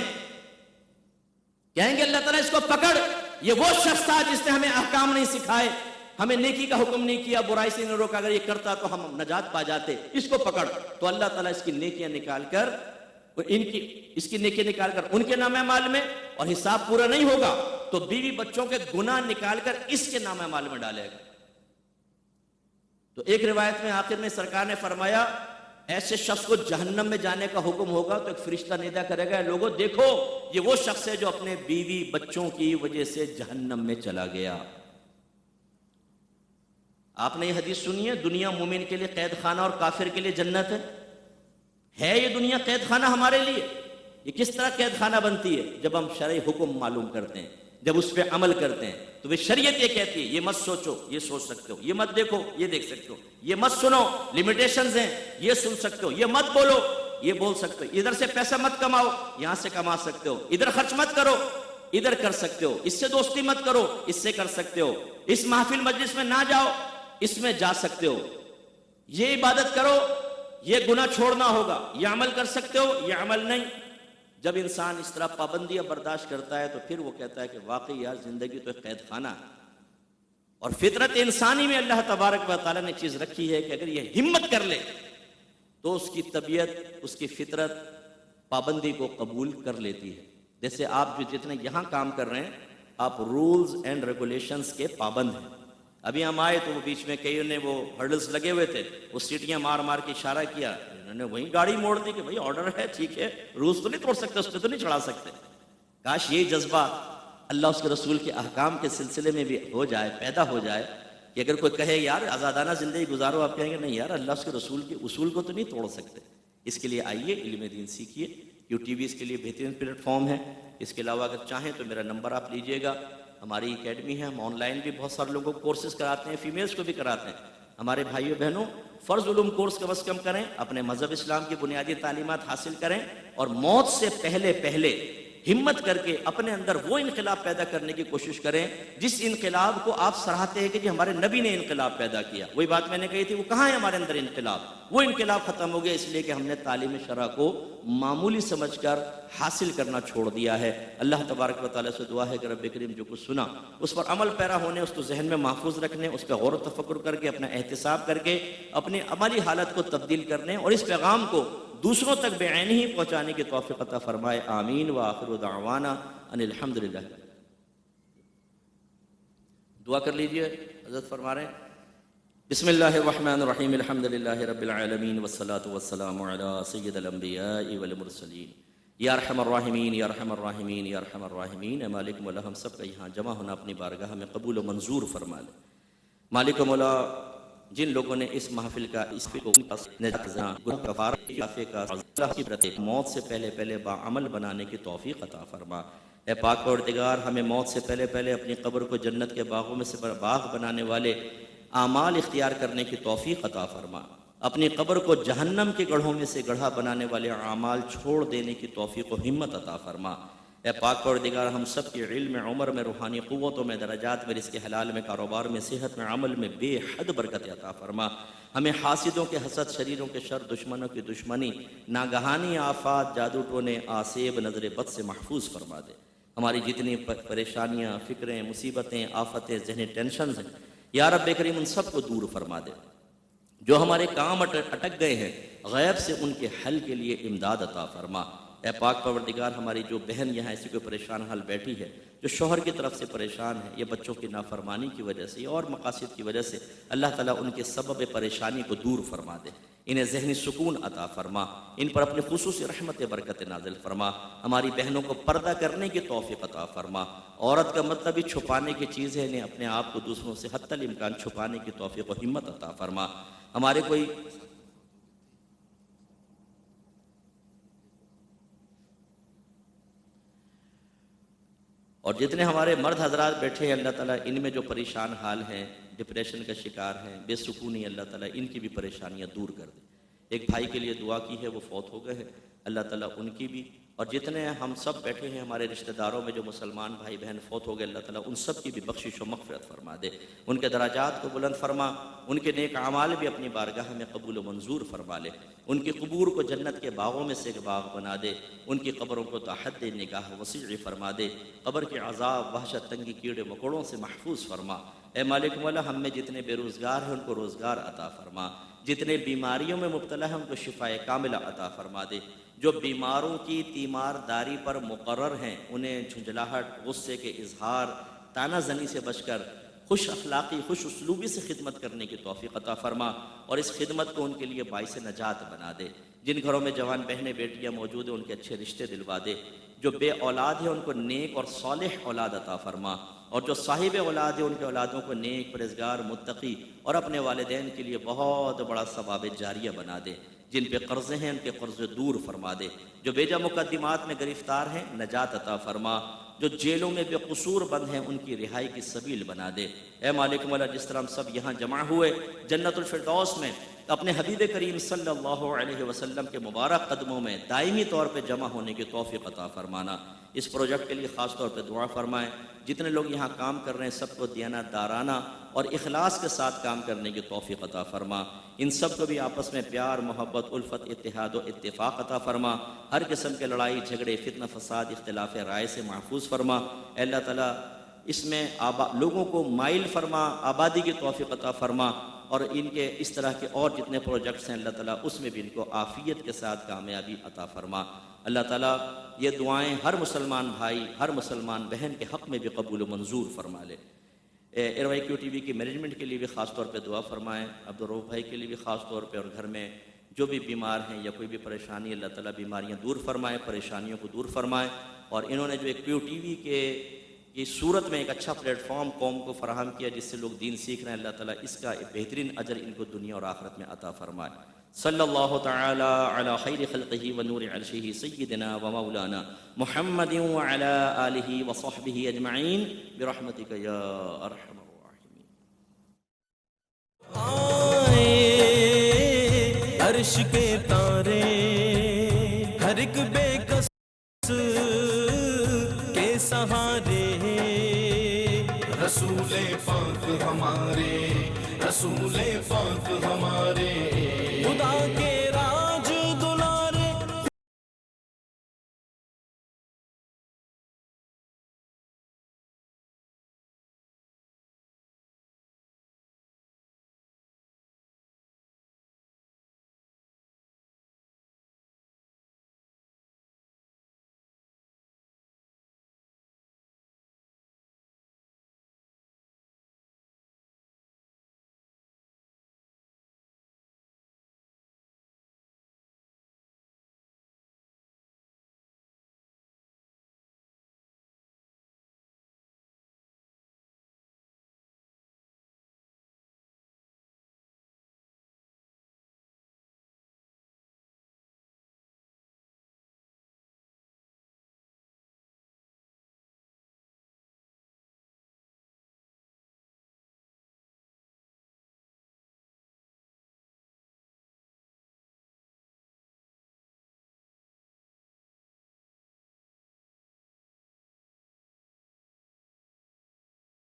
کہیں گے اللہ تعالیٰ اس کو پکڑ، یہ وہ شخص تھا جس نے ہمیں احکام نہیں سکھائے، ہمیں نیکی کا حکم نہیں کیا، برائی سے نہیں روکا، اگر یہ کرتا تو ہم نجات پا جاتے، اس کو پکڑ، تو اللہ تعالیٰ اس کی نیکیاں نکال کر اس کی نیکی نکال کر ان کے نام اعمال میں، اور حساب پورا نہیں ہوگا تو بیوی بچوں کے گناہ نکال کر اس کے نام اعمال میں ڈالے گا۔ تو ایک روایت میں آخر میں سرکار نے فرمایا ایسے شخص کو جہنم میں جانے کا حکم ہوگا تو ایک فرشتہ ندا کرے گا، لوگوں دیکھو یہ وہ شخص ہے جو اپنے بیوی بچوں کی وجہ سے جہنم میں چلا گیا۔ آپ نے یہ حدیث سنی ہے، دنیا مومن کے لیے قید خانہ اور کافر کے لیے جنت ہے یہ دنیا قید خانہ ہمارے لیے؟ یہ کس طرح قید خانہ بنتی ہے؟ جب ہم شرعی حکم معلوم کرتے ہیں، جب اس پہ عمل کرتے ہیں، تو وہ شریعت یہ کہتی ہے یہ مت سوچو، یہ سوچ سکتے ہو، یہ مت دیکھو، یہ دیکھ سکتے ہو، یہ مت سنو، لیمیٹیشنز ہیں، یہ سن سکتے ہو، یہ مت بولو، یہ بول سکتے ہو، ادھر سے پیسہ مت کماؤ، یہاں سے کما سکتے ہو، ادھر خرچ مت کرو، ادھر کر سکتے ہو، اس سے دوستی مت کرو، اس سے کر سکتے ہو، اس محفل مجلس میں نہ جاؤ، اس میں جا سکتے ہو، یہ عبادت کرو، یہ گناہ چھوڑنا ہوگا، یہ عمل کر سکتے ہو، یہ عمل نہیں۔ جب انسان اس طرح پابندیاں برداشت کرتا ہے تو پھر وہ کہتا ہے کہ واقعی یار زندگی تو ایک قید خانہ ہے، اور فطرت انسانی میں اللہ تبارک و تعالیٰ نے چیز رکھی ہے کہ اگر یہ ہمت کر لے تو اس کی طبیعت، اس کی فطرت پابندی کو قبول کر لیتی ہے۔ جیسے آپ جو جتنے یہاں کام کر رہے ہیں، آپ رولز اینڈ ریگولیشنز کے پابند ہیں۔ ابھی ہم آئے تو وہ بیچ میں کئی نے وہ ہرڈلز لگے ہوئے تھے، وہ سیٹیاں مار مار کے اشارہ کیا، انہوں نے وہیں گاڑی موڑ دی کہ بھائی آرڈر ہے، ٹھیک ہے، رولز تو نہیں توڑ سکتے، اس پہ تو نہیں چڑھا سکتے۔ کاش یہی جذبہ اللہ اس کے رسول کے احکام کے سلسلے میں بھی ہو جائے، پیدا ہو جائے، کہ اگر کوئی کہے یار آزادانہ زندگی گزارو، آپ کہیں گے نہیں یار اللہ اس کے رسول کے اصول کو تو نہیں توڑ سکتے۔ اس کے لیے آئیے علم دین سیکھیے، QTV اس کے لیے بہترین پلیٹ فارم ہے۔ اس کے علاوہ اگر چاہیں تو میرا نمبر آپ لیجئے گا، ہماری اکیڈمی ہے، ہم آن لائن بھی بہت سارے لوگوں کو کورسز کراتے ہیں، فیمیلز کو بھی کراتے ہیں۔ ہمارے بھائیوں بہنوں فرض علوم کورس کم از کم کریں، اپنے مذہب اسلام کی بنیادی تعلیمات حاصل کریں، اور موت سے پہلے ہمت کر کے اپنے اندر وہ انقلاب پیدا کرنے کی کوشش کریں جس انقلاب کو آپ سراہتے ہیں کہ جی ہمارے نبی نے انقلاب پیدا کیا۔ وہی بات میں نے کہی تھی، وہ کہاں ہے ہمارے اندر انقلاب؟ وہ انقلاب ختم ہو گیا اس لیے کہ ہم نے تعلیم شرع کو معمولی سمجھ کر حاصل کرنا چھوڑ دیا ہے۔ اللہ تبارک و تعالیٰ سے دعا ہے کہ رب کریم جو کچھ سنا اس پر عمل پیرا ہونے، اس کو ذہن میں محفوظ رکھنے، اس پہ غور و تفکر کر کے اپنا احتساب کر کے اپنی عملی حالت کو تبدیل کرنے اور اس پیغام کو دوسروں تک بے عین ہی پہنچانے کی توفیق عطا فرمائے، آمین۔ وآخر دعوانا ان الحمدللہ۔ دعا کر لیجئے، حضرت فرما رہے ہیں بسم اللہ الرحمن الرحیم، الحمدللہ رب العالمین والصلاة والسلام علی سید الانبیاء والمرسلین، یا ارحم الراحمین یا ارحم الراحمین یا ارحم الراحمین۔ اے مالک مولا ہم سب کا یہاں جمع ہونا اپنی بارگاہ میں قبول و منظور فرما لے۔ مالک مولا جن لوگوں نے اس محفل کا اس کو موت سے پہلے باعمل بنانے کی توفیق عطا فرما۔ اے پاک پروردگار ہمیں موت سے پہلے اپنی قبر کو جنت کے باغوں میں سے باغ بنانے والے اعمال اختیار کرنے کی توفیق عطا فرما، اپنی قبر کو جہنم کے گڑھوں میں سے گڑھا بنانے والے اعمال چھوڑ دینے کی توفیق و ہمت عطا فرما۔ اے پاک پروردگار ہم سب کی علم، عمر میں، روحانی قوتوں میں، درجات میں، رزق حلال میں، کاروبار میں، صحت میں، عمل میں بے حد برکت عطا فرما۔ ہمیں حاسدوں کے حسد، شریروں کے شر، دشمنوں کی دشمنی، ناگہانی آفات، جادو ٹونے، آسیب، نظر بد سے محفوظ فرما دے۔ ہماری جتنی پریشانیاں، فکریں، مصیبتیں، آفتیں، ذہنی ٹینشنز ہیں یا رب کریم ان سب کو دور فرما دے۔ جو ہمارے کام اٹک گئے ہیں غیب سے ان کے حل کے لیے امداد عطا فرما۔ اے پاک پروردگار ہماری جو بہن یہاں ایسی کوئی پریشان حال بیٹھی ہے، جو شوہر کی طرف سے پریشان ہے، یہ بچوں کی نافرمانی کی وجہ سے اور مقاصد کی وجہ سے، اللہ تعالیٰ ان کے سبب پریشانی کو دور فرما دے، انہیں ذہنی سکون عطا فرما، ان پر اپنے خصوصی رحمت برکت نازل فرما۔ ہماری بہنوں کو پردہ کرنے کی توفیق عطا فرما۔ عورت کا مطلب ہی چھپانے کی چیز ہے، انہیں اپنے آپ کو دوسروں سے حتی الامکان چھپانے کی توفیق و ہمت عطا فرما۔ ہمارے کوئی اور جتنے ہمارے مرد حضرات بیٹھے ہیں اللہ تعالیٰ ان میں جو پریشان حال ہیں، ڈپریشن کا شکار ہیں، بے سکونی، اللہ تعالیٰ ان کی بھی پریشانیاں دور کر دے۔ ایک بھائی کے لیے دعا کی ہے، وہ فوت ہو گئے ہیں، اللہ تعالیٰ ان کی بھی اور جتنے ہم سب بیٹھے ہیں ہمارے رشتہ داروں میں جو مسلمان بھائی بہن فوت ہو گئے، اللہ تعالیٰ ان سب کی بھی بخشش و مغفرت فرما دے، ان کے درجات کو بلند فرما، ان کے نیک اعمال بھی اپنی بارگاہ میں قبول و منظور فرما لے، ان کی قبور کو جنت کے باغوں میں سے ایک باغ بنا دے، ان کی قبروں کو تحت نگاہ وسیع فرما دے، قبر کے عذاب، وحشت، تنگی، کیڑے مکوڑوں سے محفوظ فرما۔ اے مالک مولا، ہم میں جتنے بے روزگار ہیں ان کو روزگار عطا فرما، جتنے بیماریوں میں مبتلا ہیں ان کو شفائے کاملہ عطا فرما دے، جو بیماروں کی تیمار داری پر مقرر ہیں انہیں جھنجھلاہٹ، غصے کے اظہار، طعنہ زنی سے بچ کر خوش اخلاقی، خوش اسلوبی سے خدمت کرنے کی توفیق عطا فرما، اور اس خدمت کو ان کے لیے باعث نجات بنا دے۔ جن گھروں میں جوان بہنیں بیٹیاں موجود ہیں ان کے اچھے رشتے دلوا دے، جو بے اولاد ہیں ان کو نیک اور صالح اولاد عطا فرما، اور جو صاحب اولاد ہیں ان کے اولادوں کو نیک، پرہیزگار، متقی اور اپنے والدین کے لیے بہت بڑا ثواب جاریہ بنا دے۔ جن پہ قرضے ہیں ان کے قرض دور فرما دے، جو بیجا مقدمات میں گرفتار ہیں نجات عطا فرما، جو جیلوں میں بے قصور بند ہیں ان کی رہائی کی سبیل بنا دے۔ اے مالک مولا، جس طرح ہم سب یہاں جمع ہوئے جنت الفردوس میں اپنے حبیب کریم صلی اللہ علیہ وسلم کے مبارک قدموں میں دائمی طور پہ جمع ہونے کی توفیق عطا فرمانا۔ اس پروجیکٹ کے لیے خاص طور پہ دعا فرمائیں۔ جتنے لوگ یہاں کام کر رہے ہیں سب کو دیانت دارانہ اور اخلاص کے ساتھ کام کرنے کی توفیق عطا فرما۔ ان سب کو بھی آپس میں پیار، محبت، الفت، اتحاد و اتفاق عطا فرما۔ ہر قسم کے لڑائی جھگڑے، فتنہ فساد، اختلاف رائے سے محفوظ فرما۔ اے اللہ تعالیٰ اس میں لوگوں کو مائل فرما، آبادی کی توفیق عطا فرما، اور ان کے اس طرح کے اور جتنے پروجیکٹس ہیں اللہ تعالیٰ اس میں بھی ان کو عافیت کے ساتھ کامیابی عطا فرما۔ اللہ تعالیٰ یہ دعائیں ہر مسلمان بھائی، ہر مسلمان بہن کے حق میں بھی قبول و منظور فرما لے۔ ایروائی کیو ٹی وی کی مینجمنٹ کے لیے بھی خاص طور پہ دعا فرمائیں، عبدالرؤف بھائی کے لیے بھی خاص طور پہ، اور گھر میں جو بھی بیمار ہیں یا کوئی بھی پریشانی، اللہ تعالیٰ بیماریاں دور فرمائے، پریشانیوں کو دور فرمائے۔ اور انہوں نے جو ایک کیو ٹی وی کے کی صورت میں ایک اچھا پلیٹ فارم قوم کو فراہم کیا جس سے لوگ دین سیکھ رہے ہیں، اللہ تعالیٰ اس کا ایک بہترین اجر ان کو دنیا اور آخرت میں عطا فرمائے۔ صلی اللہ تعالی علی خیر خلقہ و نور عرشہ سیدنا و مولانا محمد وعلی آلہ و صحبہ اجمعین برحمتک یا ارحم الراحمین۔ آئے عرش کے تارے ہر ایک بے کس کے سہارے، رسول پاک ہمارے، رسول پاک ہمارے، خدا کے